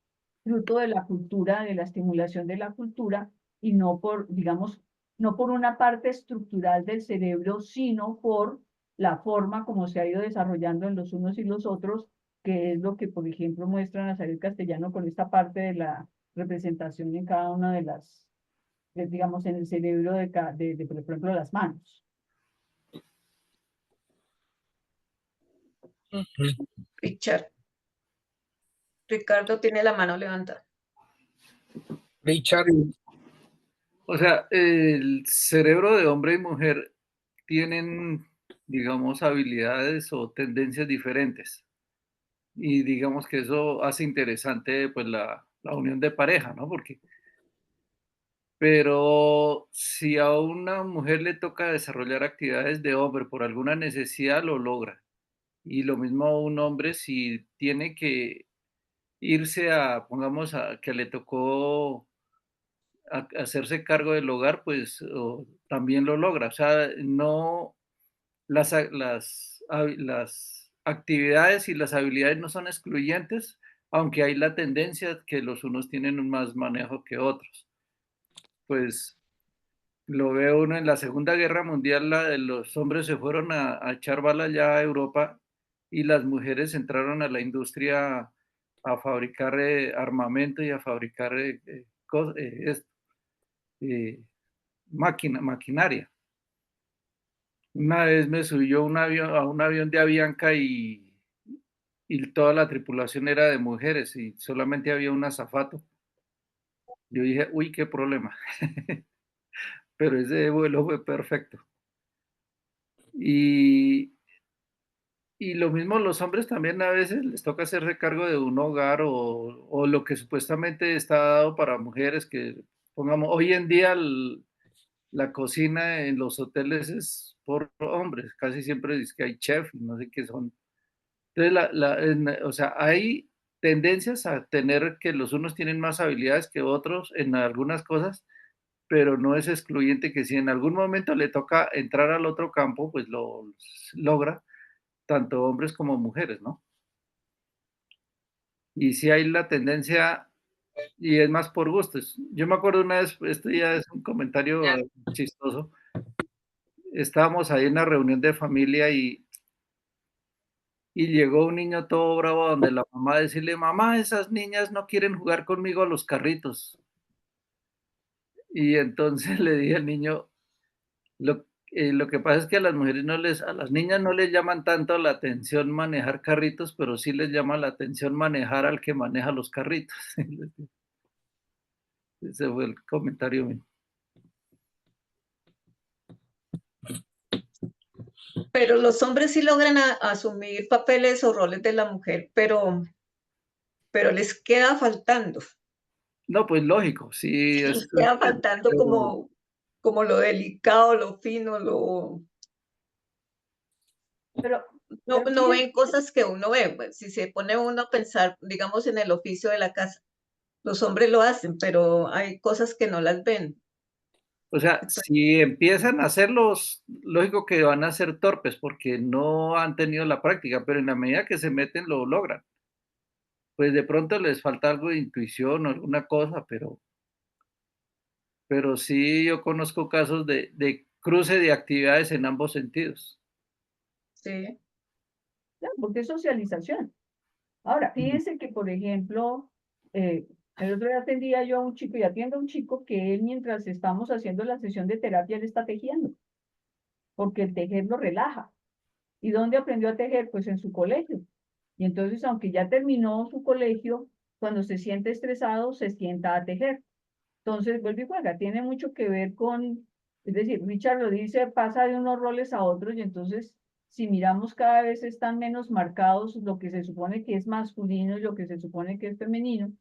fruto de la cultura, de la estimulación de la cultura y no por, digamos, no por una parte estructural del cerebro, sino por la forma como se ha ido desarrollando en los unos y los otros, que es lo que, por ejemplo, muestra Nazaret Castellano con esta parte de la representación en cada una de las, digamos, en el cerebro por ejemplo, las manos. Richard. Ricardo tiene la mano levantada. Richard, O sea, el cerebro de hombre y mujer tienen, digamos, habilidades o tendencias diferentes. Y digamos que eso hace interesante pues la unión de pareja, ¿no? Pero si a una mujer le toca desarrollar actividades de hombre por alguna necesidad, lo logra. Y lo mismo a un hombre si tiene que irse pongamos, a que le tocó hacerse cargo del hogar, pues también lo logra. O sea, no, las actividades y las habilidades no son excluyentes, aunque hay la tendencia que los unos tienen un más manejo que otros. Pues lo veo uno en la Segunda Guerra Mundial, los hombres se fueron a echar balas ya a Europa y las mujeres entraron a la industria a fabricar armamento y a fabricar maquinaria. Una vez me subió a un avión de Avianca y toda la tripulación era de mujeres y solamente había un azafato. Yo dije, uy, qué problema. Pero ese vuelo fue perfecto. Y, y lo mismo los hombres también a veces les toca hacerse cargo de un hogar o lo que supuestamente está dado para mujeres, que pongamos, hoy en día la cocina en los hoteles es por hombres, casi siempre dice que hay chef y no sé qué son. Entonces, o sea, hay tendencias a tener que los unos tienen más habilidades que otros en algunas cosas, pero no es excluyente que si en algún momento le toca entrar al otro campo, pues lo logra, tanto hombres como mujeres, ¿no? Y si hay la tendencia, y es más por gustos. Yo me acuerdo una vez, esto ya es un comentario chistoso, estábamos ahí en una reunión de familia y llegó un niño todo bravo donde la mamá decirle, mamá, esas niñas no quieren jugar conmigo a los carritos. Y entonces le dije al niño, lo que pasa es que a las mujeres a las niñas no les llaman tanto la atención manejar carritos, pero sí les llama la atención manejar al que maneja los carritos. Ese fue el comentario mío. Pero los hombres sí logran asumir papeles o roles de la mujer, pero les queda faltando. No, pues lógico, sí, Les queda faltando pero, como lo delicado, lo fino, Pero, no, pero no fíjense, ven cosas que uno ve. Pues, si se pone uno a pensar, digamos, en el oficio de la casa, los hombres lo hacen, pero hay cosas que no las ven. o sea, Entonces, si empiezan a hacerlos, lógico que van a ser torpes porque no han tenido la práctica, pero en la medida que se meten lo logran. Pues de pronto les falta algo de intuición o alguna cosa, pero sí yo conozco casos de cruce de actividades en ambos sentidos. sí, claro, porque es socialización. Ahora, Ujú. fíjense que, por ejemplo, el otro día atendía yo a un chico y atiendo a un chico que él, mientras estamos haciendo la sesión de terapia, él está tejiendo, porque el tejer lo relaja. ¿Y dónde aprendió a tejer? Pues en su colegio. Y entonces, aunque ya terminó su colegio, cuando se siente estresado, se sienta a tejer. Entonces, vuelve y juega. Tiene mucho que ver con, es decir, Richard lo dice, pasa de unos roles a otros y entonces, si miramos, cada vez están menos marcados lo que se supone que es masculino y lo que se supone que es femenino,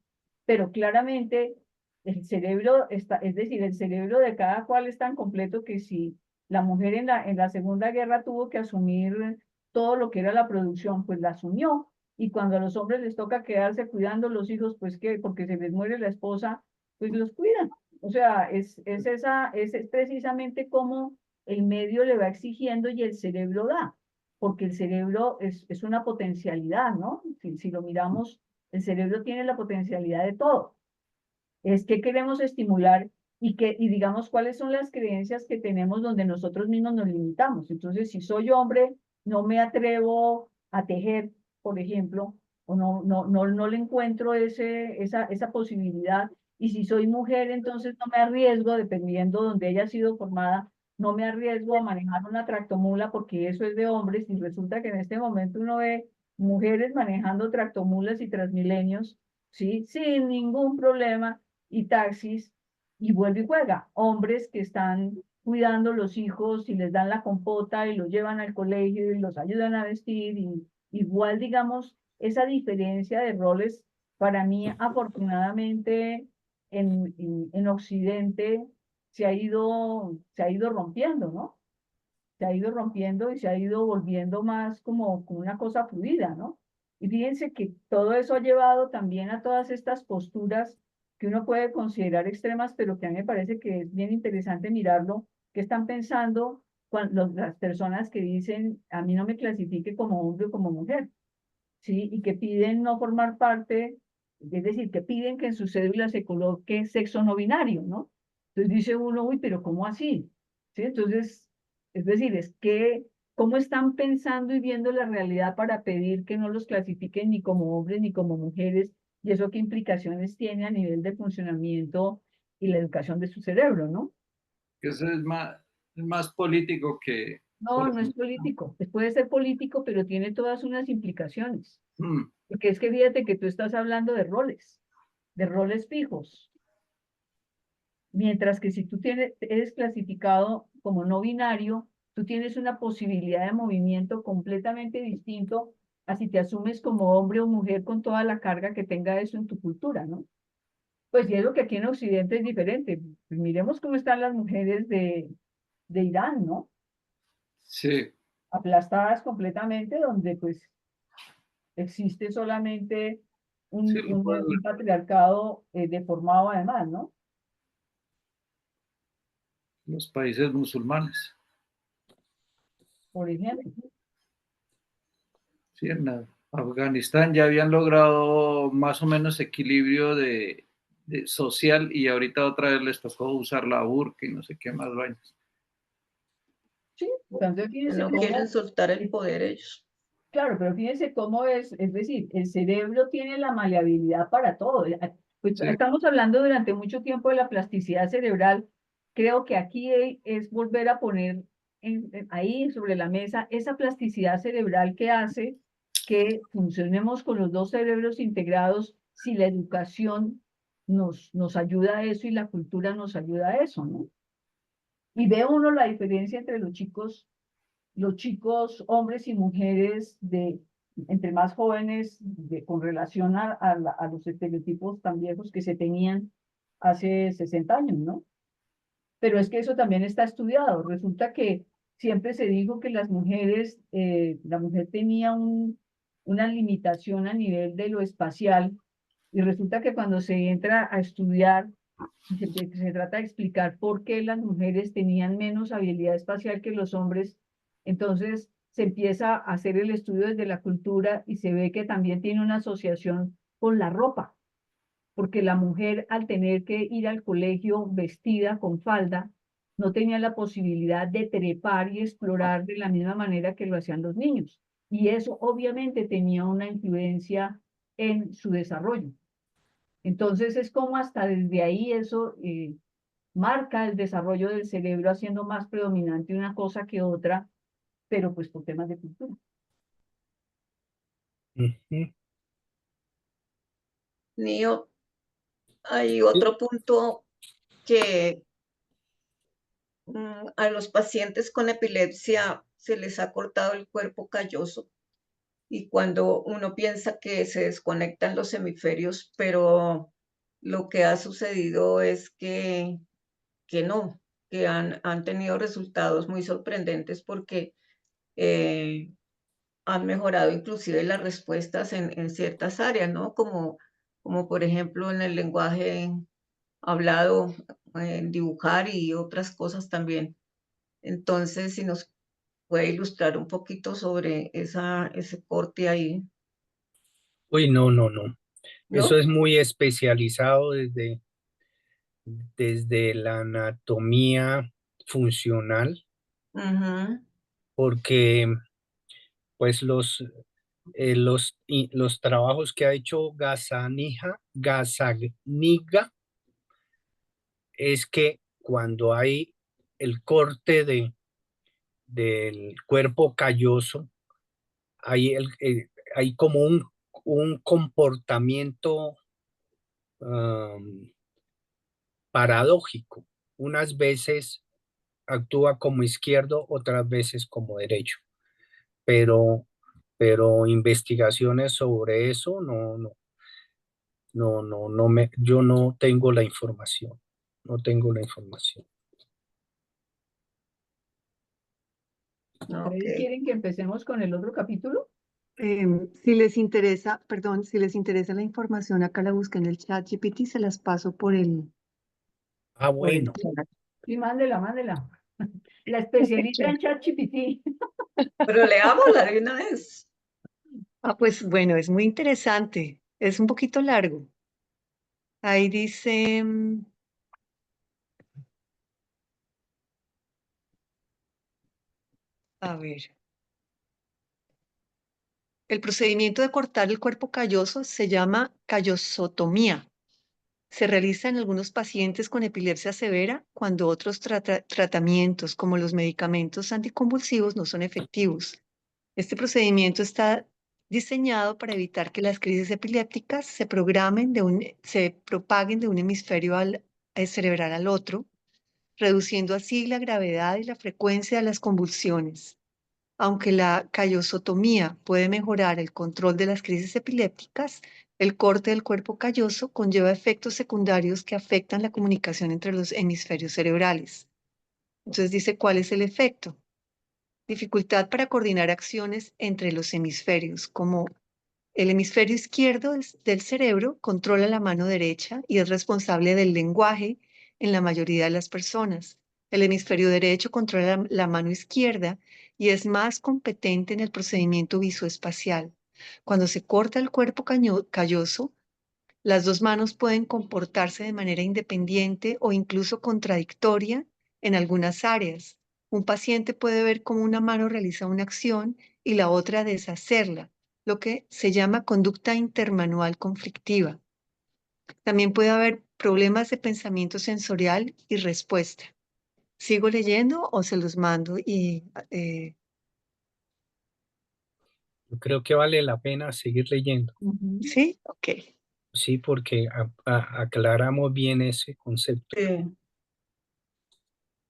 pero claramente el cerebro está, es decir, el cerebro de cada cual es tan completo que si la mujer en la Segunda Guerra tuvo que asumir todo lo que era la producción, pues la asumió. Y cuando a los hombres les toca quedarse cuidando los hijos, pues que porque se les muere la esposa, pues los cuidan. O sea, es precisamente como el medio le va exigiendo y el cerebro da, porque el cerebro es una potencialidad, ¿no? Si lo miramos, el cerebro tiene la potencialidad de todo. Es que queremos estimular y digamos cuáles son las creencias que tenemos donde nosotros mismos nos limitamos. Entonces, si soy hombre, no me atrevo a tejer, por ejemplo, o no le encuentro esa posibilidad. Y si soy mujer, entonces no me arriesgo, dependiendo donde haya sido formada, no me arriesgo a manejar una tractomula porque eso es de hombres y resulta que en este momento uno ve mujeres manejando tractomulas y transmilenios, ¿sí? Sin ningún problema y taxis, y vuelve y juega. Hombres que están cuidando los hijos y les dan la compota y los llevan al colegio y los ayudan a vestir, y igual, digamos, esa diferencia de roles, para mí, afortunadamente, en Occidente se ha ido rompiendo, ¿no? Se ha ido rompiendo y se ha ido volviendo más como una cosa fluida, ¿no? Y fíjense que todo eso ha llevado también a todas estas posturas que uno puede considerar extremas, pero que a mí me parece que es bien interesante mirarlo, que están pensando las personas que dicen, a mí no me clasifique como hombre o como mujer, ¿sí? Y que piden no formar parte, es decir, que piden que en su cédula se coloque sexo no binario, ¿no? Entonces dice uno, uy, pero ¿cómo así? ¿Sí? Entonces, es decir, es que, ¿cómo están pensando y viendo la realidad para pedir que no los clasifiquen ni como hombres ni como mujeres? Y eso qué implicaciones tiene a nivel de funcionamiento y la educación de su cerebro, ¿no? Que eso es más político que... No, no es político. Puede ser político, pero tiene todas unas implicaciones. Mm, Porque es que fíjate que tú estás hablando de roles fijos, mientras que si tú eres clasificado como no binario, tú tienes una posibilidad de movimiento completamente distinto a si te asumes como hombre o mujer con toda la carga que tenga eso en tu cultura, ¿no? Pues y es lo que aquí en Occidente es diferente. Pues miremos cómo están las mujeres de Irán, ¿no? sí, Aplastadas completamente, donde pues existe solamente sí, lo puedo ver. un patriarcado deformado además, ¿no? Los países musulmanes. Por ejemplo. Sí, en Afganistán ya habían logrado más o menos equilibrio de social y ahorita otra vez les tocó usar la burka y no sé qué más vainas. Sí, entonces fíjense no quieren cómo, soltar el poder ellos. claro, pero fíjense cómo es decir, el cerebro tiene la maleabilidad para todo. Pues Sí, estamos hablando durante mucho tiempo de la plasticidad cerebral. Creo que aquí es volver a poner ahí sobre la mesa esa plasticidad cerebral que hace que funcionemos con los dos cerebros integrados si la educación nos ayuda a eso y la cultura nos ayuda a eso, ¿no? Y ve uno la diferencia entre los chicos los chicos, hombres y mujeres entre más jóvenes, con relación a los estereotipos tan viejos que se tenían hace 60 años, ¿no? Pero es que eso también está estudiado. Resulta que siempre se dijo que las mujeres, la mujer tenía una limitación a nivel de lo espacial, y resulta que cuando se entra a estudiar, se trata de explicar por qué las mujeres tenían menos habilidad espacial que los hombres, entonces se empieza a hacer el estudio desde la cultura y se ve que también tiene una asociación con la ropa, porque la mujer, al tener que ir al colegio vestida con falda, no tenía la posibilidad de trepar y explorar de la misma manera que lo hacían los niños. Y eso obviamente tenía una influencia en su desarrollo. Entonces es como hasta desde ahí eso marca el desarrollo del cerebro, haciendo más predominante una cosa que otra, pero pues por temas de cultura. Ujú. Nío, hay otro punto que a los pacientes con epilepsia se les ha cortado el cuerpo calloso, y cuando uno piensa que se desconectan los hemisferios, pero lo que ha sucedido es que no, que han tenido resultados muy sorprendentes, porque han mejorado inclusive las respuestas en ciertas áreas, ¿no? Como por ejemplo en el lenguaje hablado, en dibujar y otras cosas también. Entonces, si nos puede ilustrar un poquito sobre ese corte ahí, Uy, no, no, no. Eso ¿no? es muy especializado desde la anatomía funcional, Ujú. porque pues los trabajos que ha hecho Gazzaniga es que cuando hay el corte del cuerpo calloso, hay como un comportamiento um, paradójico. Unas veces actúa como izquierdo, otras veces como derecho. Pero, pero investigaciones sobre eso yo no tengo la información. No tengo la información. Ok. ¿Ustedes quieren que empecemos con el otro capítulo? Si les interesa, perdón, si les interesa la información, acá la busqué en el chat GPT, se las paso Ah, por el bueno. chat. Sí, mándela, mándela. La especialista en ChatGPT. Pero leámosla de una vez. Ah, pues bueno, es muy interesante. Es un poquito largo. Ahí dice, a ver, el procedimiento de cortar el cuerpo calloso se llama callosotomía. Se realiza en algunos pacientes con epilepsia severa cuando otros tratamientos, como los medicamentos anticonvulsivos, no son efectivos. Este procedimiento está diseñado para evitar que las crisis epilépticas se propaguen de un hemisferio cerebral al otro, reduciendo así la gravedad y la frecuencia de las convulsiones. Aunque la callosotomía puede mejorar el control de las crisis epilépticas, el corte del cuerpo calloso conlleva efectos secundarios que afectan la comunicación entre los hemisferios cerebrales. Entonces dice, ¿cuál es el efecto? Dificultad para coordinar acciones entre los hemisferios, como el hemisferio izquierdo del cerebro controla la mano derecha y es responsable del lenguaje en la mayoría de las personas. El hemisferio derecho controla la mano izquierda y es más competente en el procedimiento visoespacial. Cuando se corta el cuerpo calloso, las dos manos pueden comportarse de manera independiente o incluso contradictoria en algunas áreas. Un paciente puede ver cómo una mano realiza una acción y la otra deshacerla, lo que se llama conducta intermanual conflictiva. También puede haber problemas de pensamiento sensorial y respuesta. ¿Sigo leyendo o se los mando? Yo creo que vale la pena seguir leyendo. ¿Sí? Ok. Sí, porque aclaramos bien ese concepto.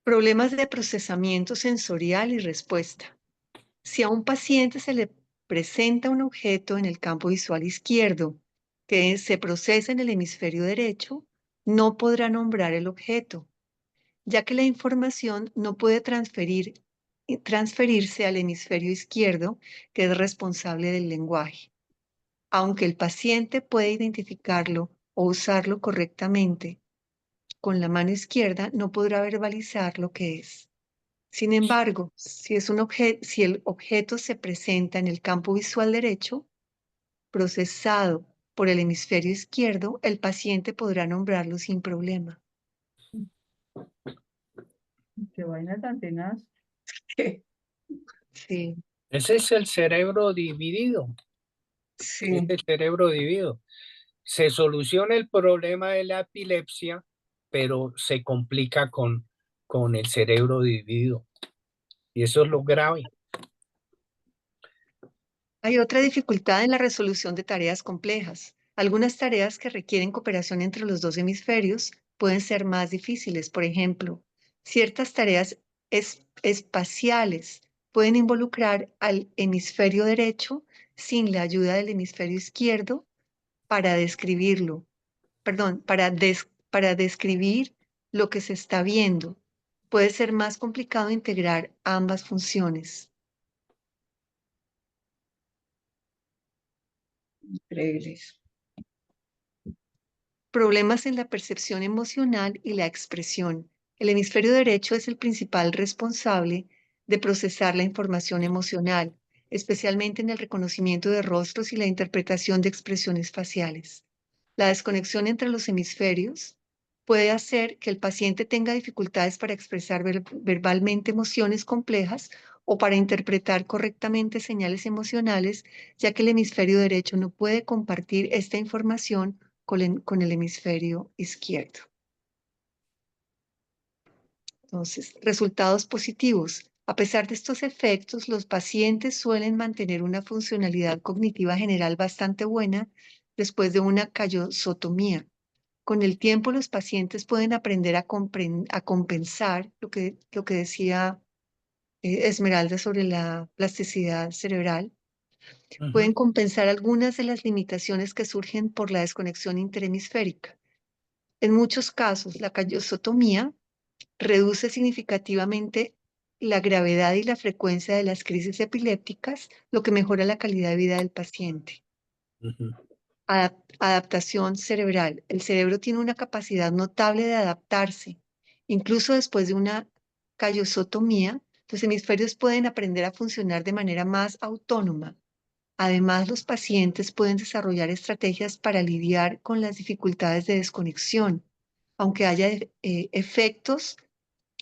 Problemas de procesamiento sensorial y respuesta. Si a un paciente se le presenta un objeto en el campo visual izquierdo que se procesa en el hemisferio derecho, no podrá nombrar el objeto, ya que la información no puede transferirse al hemisferio izquierdo, que es responsable del lenguaje. Aunque el paciente puede identificarlo o usarlo correctamente, con la mano izquierda no podrá verbalizar lo que es. Sin embargo, si el objeto se presenta en el campo visual derecho, procesado por el hemisferio izquierdo, el paciente podrá nombrarlo sin problema. Qué vainas tan tenaz. Sí, Ese es el cerebro dividido. Es Sí, el cerebro dividido. Se soluciona el problema de la epilepsia, pero se complica con el cerebro dividido. Y eso es lo grave. hay otra dificultad en la resolución de tareas complejas. Algunas tareas que requieren cooperación entre los dos hemisferios pueden ser más difíciles. Por ejemplo, ciertas tareas espaciales pueden involucrar al hemisferio derecho sin la ayuda del hemisferio izquierdo para describirlo, perdón, para describir lo que se está viendo. Puede ser más complicado integrar ambas funciones. increíble. Problemas en la percepción emocional y la expresión. El hemisferio derecho es el principal responsable de procesar la información emocional, especialmente en el reconocimiento de rostros y la interpretación de expresiones faciales. La desconexión entre los hemisferios puede hacer que el paciente tenga dificultades para expresar verbalmente emociones complejas o para interpretar correctamente señales emocionales, ya que el hemisferio derecho no puede compartir esta información con el hemisferio izquierdo. Entonces, resultados positivos. A pesar de estos efectos, los pacientes suelen mantener una funcionalidad cognitiva general bastante buena después de una callosotomía. Con el tiempo, los pacientes pueden aprender a compensar lo que decía Esmeralda sobre la plasticidad cerebral. Pueden compensar algunas de las limitaciones que surgen por la desconexión interhemisférica. En muchos casos, la callosotomía reduce significativamente la gravedad y la frecuencia de las crisis epilépticas, lo que mejora la calidad de vida del paciente. Adaptación cerebral. El cerebro tiene una capacidad notable de adaptarse. Incluso después de una callosotomía, los hemisferios pueden aprender a funcionar de manera más autónoma. Además, los pacientes pueden desarrollar estrategias para lidiar con las dificultades de desconexión, aunque haya efectos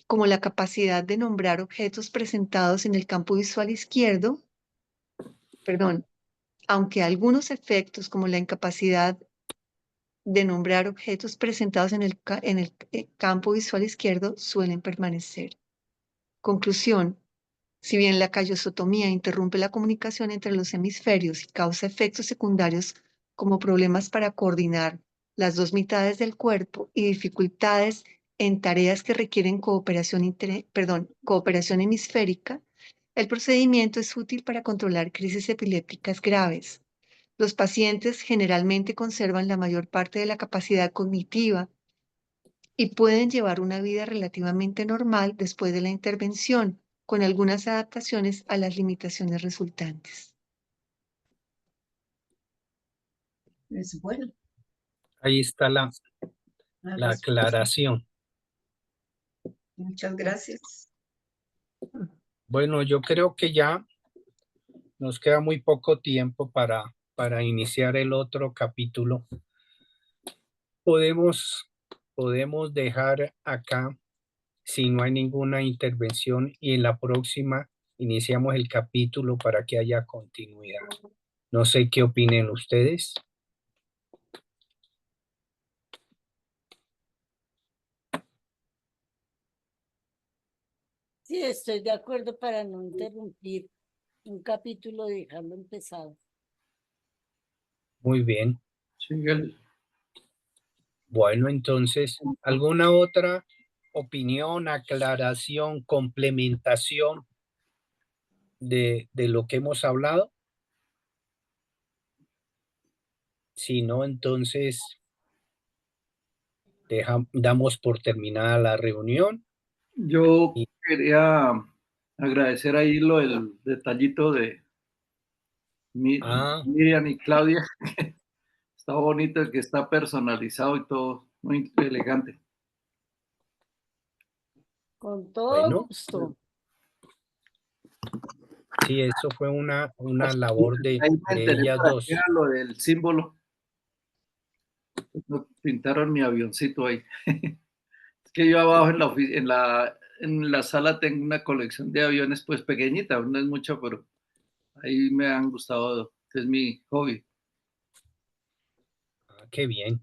como la capacidad de nombrar objetos presentados en el campo visual izquierdo, perdón, aunque algunos efectos como la incapacidad de nombrar objetos presentados en el campo visual izquierdo suelen permanecer. Conclusión. Si bien la callosotomía interrumpe la comunicación entre los hemisferios y causa efectos secundarios como problemas para coordinar las dos mitades del cuerpo y dificultades en tareas que requieren cooperación hemisférica, el procedimiento es útil para controlar crisis epilépticas graves. Los pacientes generalmente conservan la mayor parte de la capacidad cognitiva y pueden llevar una vida relativamente normal después de la intervención, con algunas adaptaciones a las limitaciones resultantes. es bueno. Ahí está la respuesta. aclaración. Muchas gracias. Bueno, yo creo que ya nos queda muy poco tiempo para iniciar el otro capítulo. Podemos dejar acá, si no hay ninguna intervención, y en la próxima iniciamos el capítulo para que haya continuidad. No sé qué opinen ustedes. Sí, estoy de acuerdo para no interrumpir un capítulo, dejarlo empezado. Muy bien. Sí, Miguel. Bueno, entonces, ¿alguna otra opinión, aclaración, complementación de lo que hemos hablado? Si no, entonces damos por terminada la reunión. Yo Y- quería agradecer ahí lo del detallito de Ah, Miriam y Claudia. Está bonito, el que está personalizado y todo, muy elegante. Con todo bueno, gusto. sí, eso fue una Así, labor ahí me de enteré ellas para qué era dos. lo del símbolo. Pintaron mi avioncito ahí. Es que yo abajo en la sala tengo una colección de aviones, pues pequeñita, no es mucho, pero ahí me han gustado, es mi hobby. Ah, qué bien.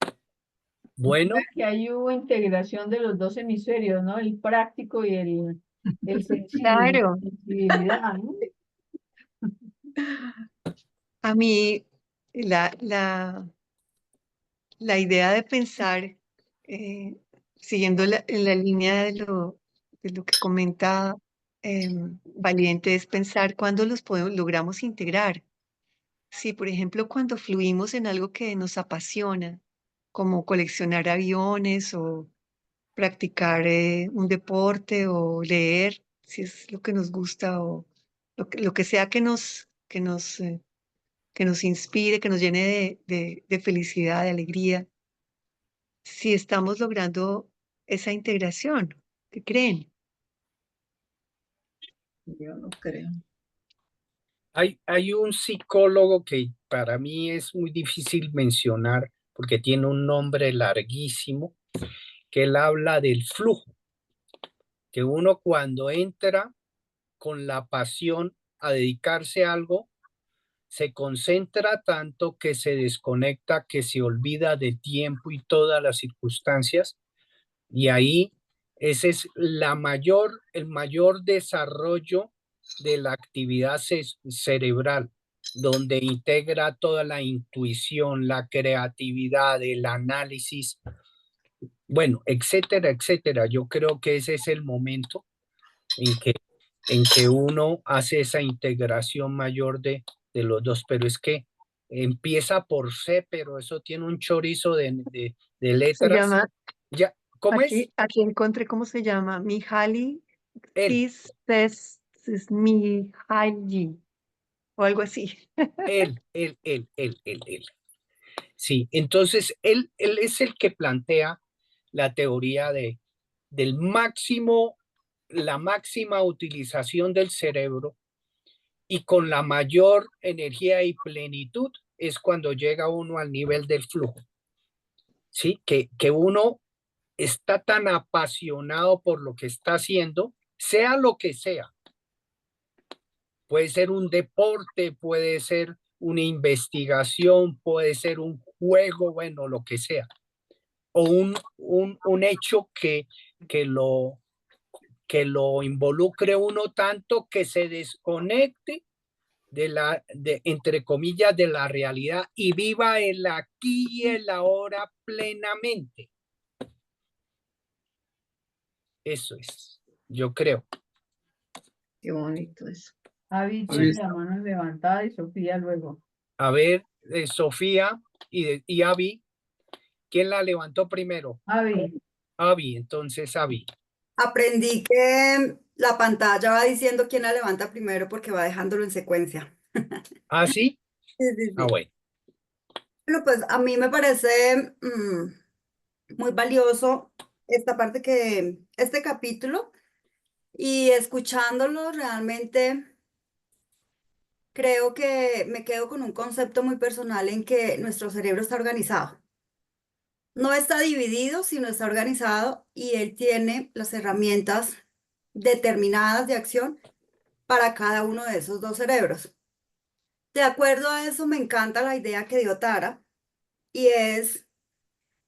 O sea Bueno, que ahí hubo integración de los dos hemisferios, ¿no? El práctico y el sensible, Claro, sensibilidad, ¿no? a mí la idea de pensar, siguiendo en la línea de lo que comenta Valiente, es pensar cuándo los logramos integrar. Si, por ejemplo, cuando fluimos en algo que nos apasiona, como coleccionar aviones o practicar un deporte o leer, si es lo que nos gusta, o lo que sea que nos inspire, que nos llene de felicidad, de alegría, si estamos logrando esa integración. ¿Qué creen? Yo no creo. hay un psicólogo que para mí es muy difícil mencionar porque tiene un nombre larguísimo, que él habla del flujo, que uno cuando entra con la pasión a dedicarse a algo, se concentra tanto que se desconecta, que se olvida de tiempo y todas las circunstancias, y ahí ese es el mayor desarrollo de la actividad cerebral, donde integra toda la intuición, la creatividad, el análisis, bueno, etcétera, etcétera. Yo creo que ese es el momento en que uno hace esa integración mayor de los dos, pero es que empieza por C, pero eso tiene un chorizo de Se letras. llama, Ya, ¿cómo es? aquí encontré cómo se llama, Mihaly Él, Csikszentmihalyi, o algo así. él. Sí, entonces él es el que plantea la teoría del máximo, la máxima utilización del cerebro y con la mayor energía y plenitud es cuando llega uno al nivel del flujo, ¿sí? Que uno está tan apasionado por lo que está haciendo, sea lo que sea. Puede ser un deporte, puede ser una investigación, puede ser un juego, bueno, lo que sea. O un hecho que lo, que lo involucre uno tanto que se desconecte entre comillas, de la realidad y viva el aquí y el ahora plenamente. Eso es, yo creo. Qué bonito eso. Avi tiene la mano levantada y Sofía luego. A ver, Sofía y Avi, ¿quién la levantó primero? Avi, Avi, entonces Avi. Aprendí que la pantalla va diciendo quién la levanta primero porque va dejándolo en secuencia. ¿Ah, sí? Sí, sí, Ah, sí. bueno. Bueno, pues a mí me parece muy valioso esta parte este capítulo, y escuchándolo realmente creo que me quedo con un concepto muy personal en que nuestro cerebro está organizado. No está dividido, sino está organizado, y él tiene las herramientas determinadas de acción para cada uno de esos dos cerebros. De acuerdo a eso, me encanta la idea que dio Tara, y es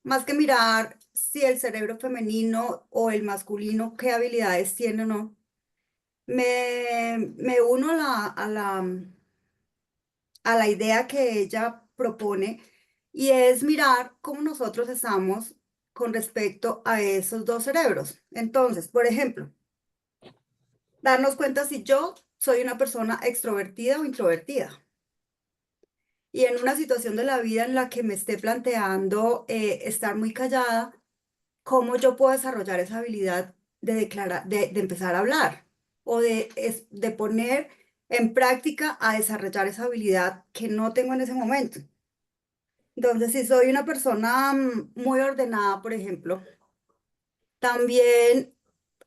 más que mirar si el cerebro femenino o el masculino, qué habilidades tiene o no. Me uno a la idea que ella propone, y es mirar cómo nosotros estamos con respecto a esos dos cerebros. Entonces, por ejemplo, darnos cuenta si yo soy una persona extrovertida o introvertida. Y en una situación de la vida en la que me esté planteando estar muy callada, ¿cómo yo puedo desarrollar esa habilidad de declarar, de empezar a hablar o de poner en práctica a desarrollar esa habilidad que no tengo en ese momento? Entonces, si soy una persona muy ordenada, por ejemplo, también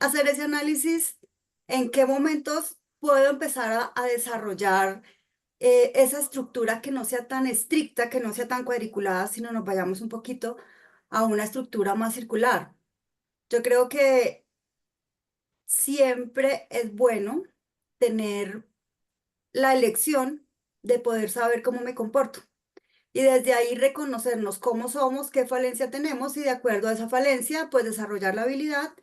hacer ese análisis en qué momentos puedo empezar a desarrollar esa estructura que no sea tan estricta, que no sea tan cuadriculada, sino nos vayamos un poquito a una estructura más circular. Yo creo que siempre es bueno tener la elección de poder saber cómo me comporto y desde ahí reconocernos cómo somos, qué falencia tenemos y de acuerdo a esa falencia, pues desarrollar la habilidad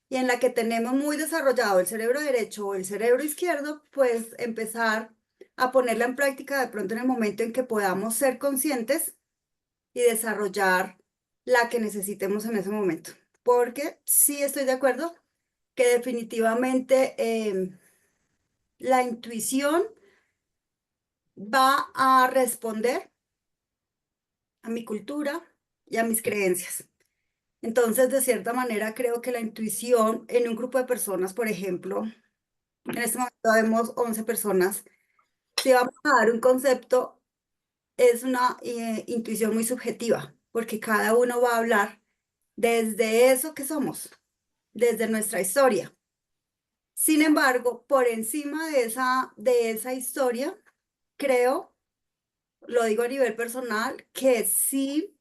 y en la que tenemos muy desarrollado el cerebro derecho o el cerebro izquierdo, pues empezar a ponerla en práctica de pronto en el momento en que podamos ser conscientes y desarrollar la que necesitemos en ese momento. Porque sí estoy de acuerdo que definitivamente la intuición va a responder a mi cultura y a mis creencias. Entonces, de cierta manera, creo que la intuición en un grupo de personas, por ejemplo, en este momento vemos 11 personas, si vamos a dar un concepto, es una intuición muy subjetiva, porque cada uno va a hablar desde eso que somos, desde nuestra historia. Sin embargo, por encima de esa historia, creo, lo digo a nivel personal, que sí,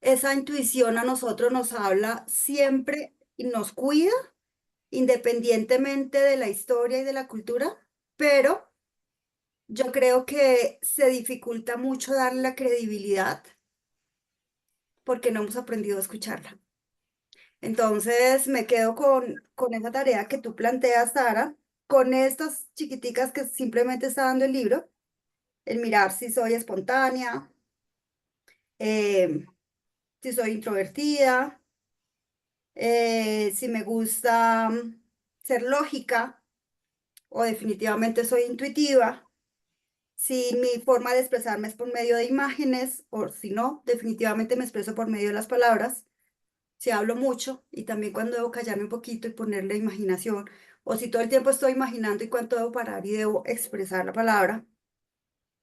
esa intuición a nosotros nos habla siempre y nos cuida, independientemente de la historia y de la cultura, pero yo creo que se dificulta mucho darle la credibilidad porque no hemos aprendido a escucharla. Entonces me quedo con esa tarea que tú planteas, Sara, con estas chiquiticas que simplemente está dando el libro, el mirar si soy espontánea, eh, si soy introvertida, si me gusta ser lógica o definitivamente soy intuitiva, si mi forma de expresarme es por medio de imágenes o si no, definitivamente me expreso por medio de las palabras. Si hablo mucho y también cuando debo callarme un poquito y ponerle imaginación, o si todo el tiempo estoy imaginando y cuánto debo parar y debo expresar la palabra,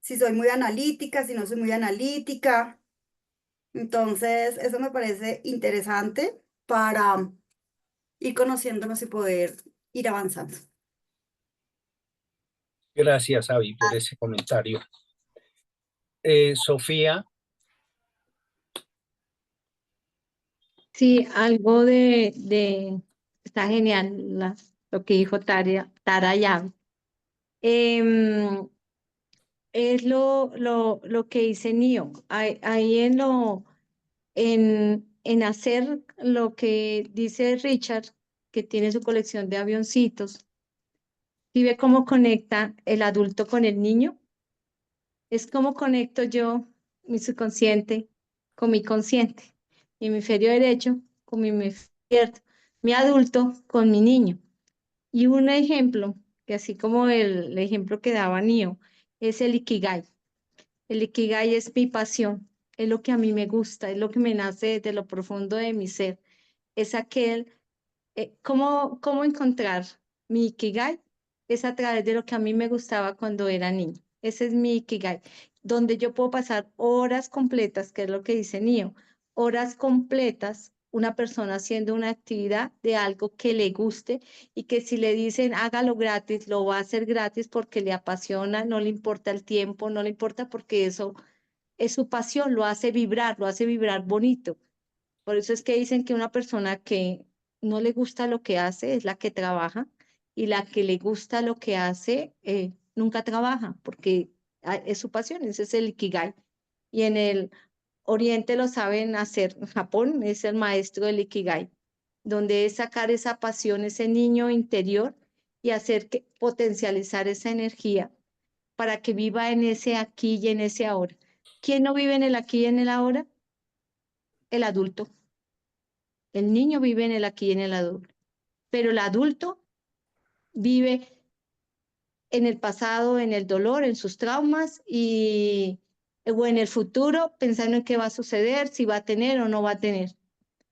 si soy muy analítica, si no soy muy analítica. Entonces, eso me parece interesante para ir conociéndonos y poder ir avanzando. Gracias, Avi, por ese comentario. Sofía. Sí, algo está genial lo que dijo Tara Yavi. Es lo que dice Nio. Ahí en hacer lo que dice Richard, que tiene su colección de avioncitos, y ve cómo conecta el adulto con el niño. Es como conecto yo, mi subconsciente, con mi consciente, mi hemisferio derecho con mi hemisferio izquierdo, mi adulto con mi niño. Y un ejemplo, que así como el ejemplo que daba Nio, es el Ikigai. El Ikigai es mi pasión, es lo que a mí me gusta, es lo que me nace desde lo profundo de mi ser. Es aquel, ¿cómo encontrar mi Ikigai? Es a través de lo que a mí me gustaba cuando era niña. Ese es mi Ikigai, donde yo puedo pasar horas completas, que es lo que dice Nio, horas completas, una persona haciendo una actividad de algo que le guste y que si le dicen hágalo gratis, lo va a hacer gratis porque le apasiona, no le importa el tiempo, no le importa porque eso es su pasión, lo hace vibrar bonito. Por eso es que dicen que una persona que no le gusta lo que hace es la que trabaja y la que le gusta lo que hace nunca trabaja porque es su pasión, ese es el Ikigai. Y en el Oriente lo saben hacer, Japón es el maestro del Ikigai, donde es sacar esa pasión, ese niño interior y hacer que potencializar esa energía para que viva en ese aquí y en ese ahora. ¿Quién no vive en el aquí y en el ahora? El adulto. El niño vive en el aquí y en el adulto, pero el adulto vive en el pasado, en el dolor, en sus traumas o en el futuro, pensando en qué va a suceder, si va a tener o no va a tener.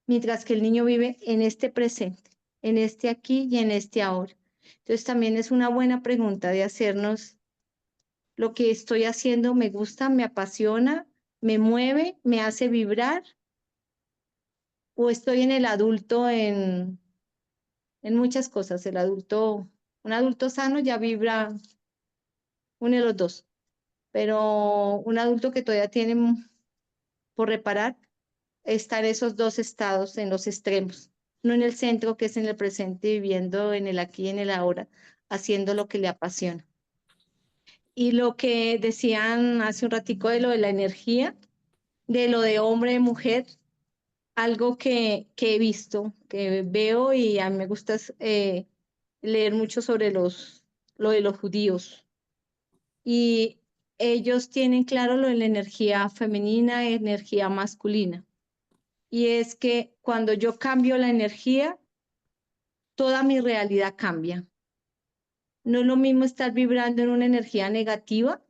Mientras que el niño vive en este presente, en este aquí y en este ahora. Entonces también es una buena pregunta de hacernos: lo que estoy haciendo me gusta, me apasiona, me mueve, me hace vibrar, o estoy en el adulto en muchas cosas. Un adulto sano ya vibra uno de los dos, pero un adulto que todavía tiene por reparar está en esos dos estados, en los extremos, no en el centro, que es en el presente, viviendo en el aquí y en el ahora, haciendo lo que le apasiona. Y lo que decían hace un ratico de lo de la energía, de lo de hombre y mujer, algo que he visto, que veo, y a mí me gusta leer mucho sobre lo de los judíos. Y ellos tienen claro lo de la energía femenina y energía masculina. Y es que cuando yo cambio la energía, toda mi realidad cambia. No es lo mismo estar vibrando en una energía negativa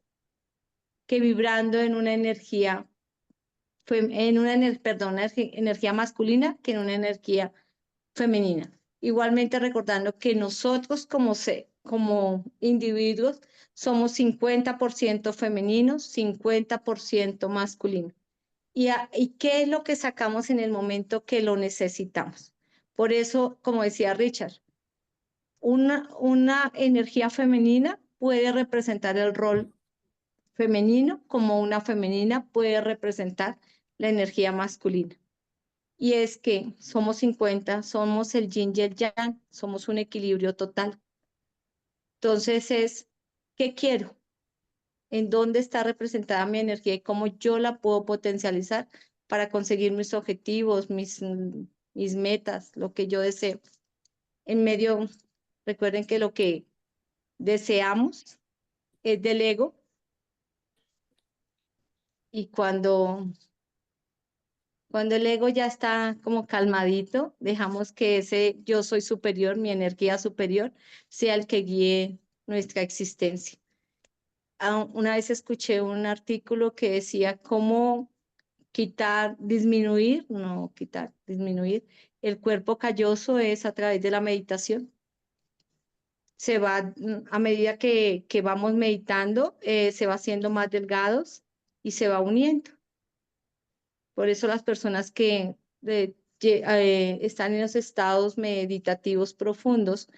que vibrando en una energía, energía masculina que en una energía femenina. Igualmente recordando que nosotros como individuos somos 50% femeninos, 50% masculinos. ¿Y qué es lo que sacamos en el momento que lo necesitamos? Por eso, como decía Richard, una energía femenina puede representar el rol femenino, como una femenina puede representar la energía masculina. Y es que somos 50, somos el yin y el yang, somos un equilibrio total. Entonces ¿qué quiero? ¿En dónde está representada mi energía y cómo yo la puedo potencializar para conseguir mis objetivos, mis metas, lo que yo deseo? Recuerden que lo que deseamos es del ego, y cuando el ego ya está como calmadito, dejamos que ese yo soy superior, mi energía superior, sea el que guíe nuestra existencia. Una vez escuché un artículo que decía cómo disminuir el cuerpo calloso es a través de la meditación. A medida que vamos meditando, se va haciendo más delgados y se va uniendo. Por eso las personas que están en los estados meditativos profundos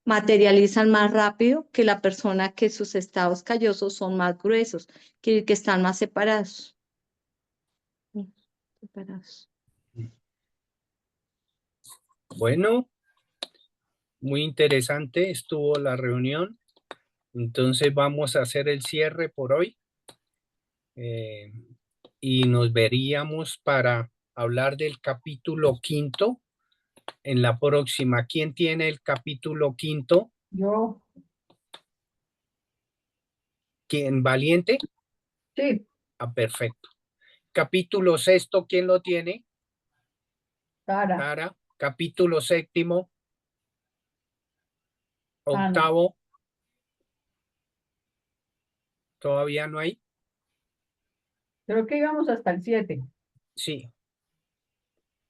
materializan más rápido que la persona que sus estados callosos son más gruesos, que están más separados. Bueno, muy interesante estuvo la reunión. Entonces vamos a hacer el cierre por hoy. Y nos veríamos para hablar del capítulo 5 en la próxima. ¿Quién tiene el capítulo 5? Yo. ¿Quién? ¿Valiente? Sí. Ah, perfecto. Capítulo 6, ¿quién lo tiene? Tara. Tara. Capítulo 7. Ana. 8. ¿Todavía no hay? Creo que íbamos hasta el 7. Sí.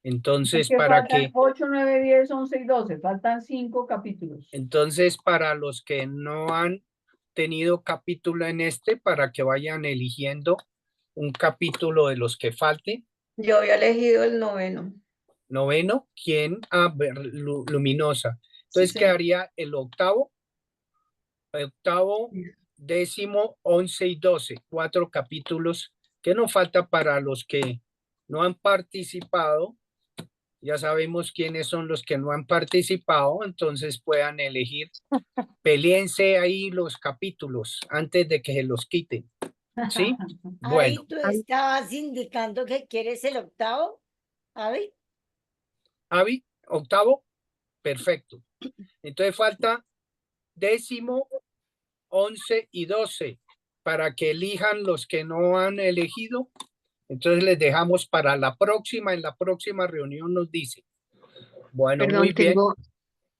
Entonces, faltan 8, 9, 10, 11 y 12. Faltan 5 capítulos. Entonces, para los que no han tenido capítulo en para que vayan eligiendo un capítulo de los que falten. Yo había elegido el 9. 9, ¿quién? Luminosa. Entonces Sí. quedaría el 8, 10, 11 y 12. 4 capítulos que nos falta para los que no han participado. Ya sabemos quiénes son los que no han participado, entonces puedan elegir. Peleense ahí los capítulos antes de que se los quiten. ¿Sí? Bueno. Ahí tú estabas indicando que quieres el 8, Avi. Avi, 8, perfecto. Entonces falta 10, 11 y 12 para que elijan los que no han elegido. Entonces les dejamos para la próxima. En la próxima reunión nos dice. Bueno, Perdón, muy bien.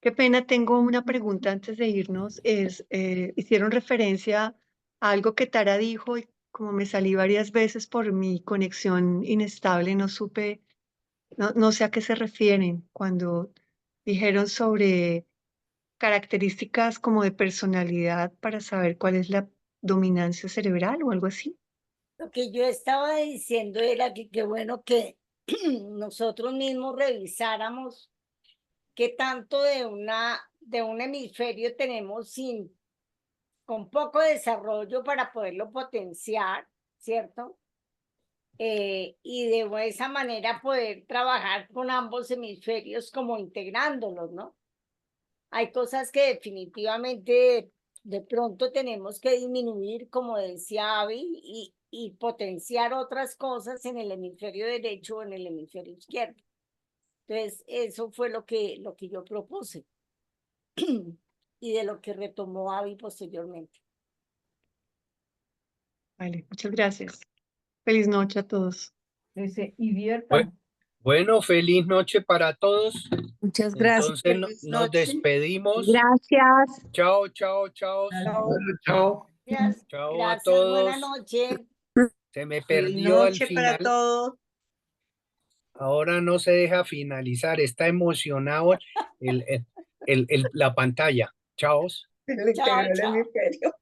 Qué pena, tengo una pregunta antes de irnos. Hicieron referencia a algo que Tara dijo y como me salí varias veces por mi conexión inestable, no supe, no sé a qué se refieren cuando dijeron sobre características como de personalidad para saber cuál es la dominancia cerebral o algo así. Lo que yo estaba diciendo era que qué bueno que nosotros mismos revisáramos qué tanto de un hemisferio tenemos con poco desarrollo para poderlo potenciar, ¿cierto? Y de esa manera poder trabajar con ambos hemisferios como integrándolos, ¿no? Hay cosas que definitivamente de pronto tenemos que disminuir, como decía Abby, y potenciar otras cosas en el hemisferio derecho o en el hemisferio izquierdo. Entonces, eso fue lo que yo propuse y de lo que retomó Abby posteriormente. Vale, muchas gracias. Feliz noche a todos. Que se diviertan. Bueno, bueno, feliz noche para todos. Muchas gracias. Entonces Feliz nos noche. despedimos. Gracias. Chao, chao, chao. Chao. Gracias, Chao a gracias, buena todos. noche. Se me Feliz perdió al noche para final. todos. Ahora no se deja finalizar. Está emocionado la pantalla. Chao. Se le Chao, integró el chao. hemisferio.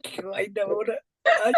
Qué vaina ahora. Ay.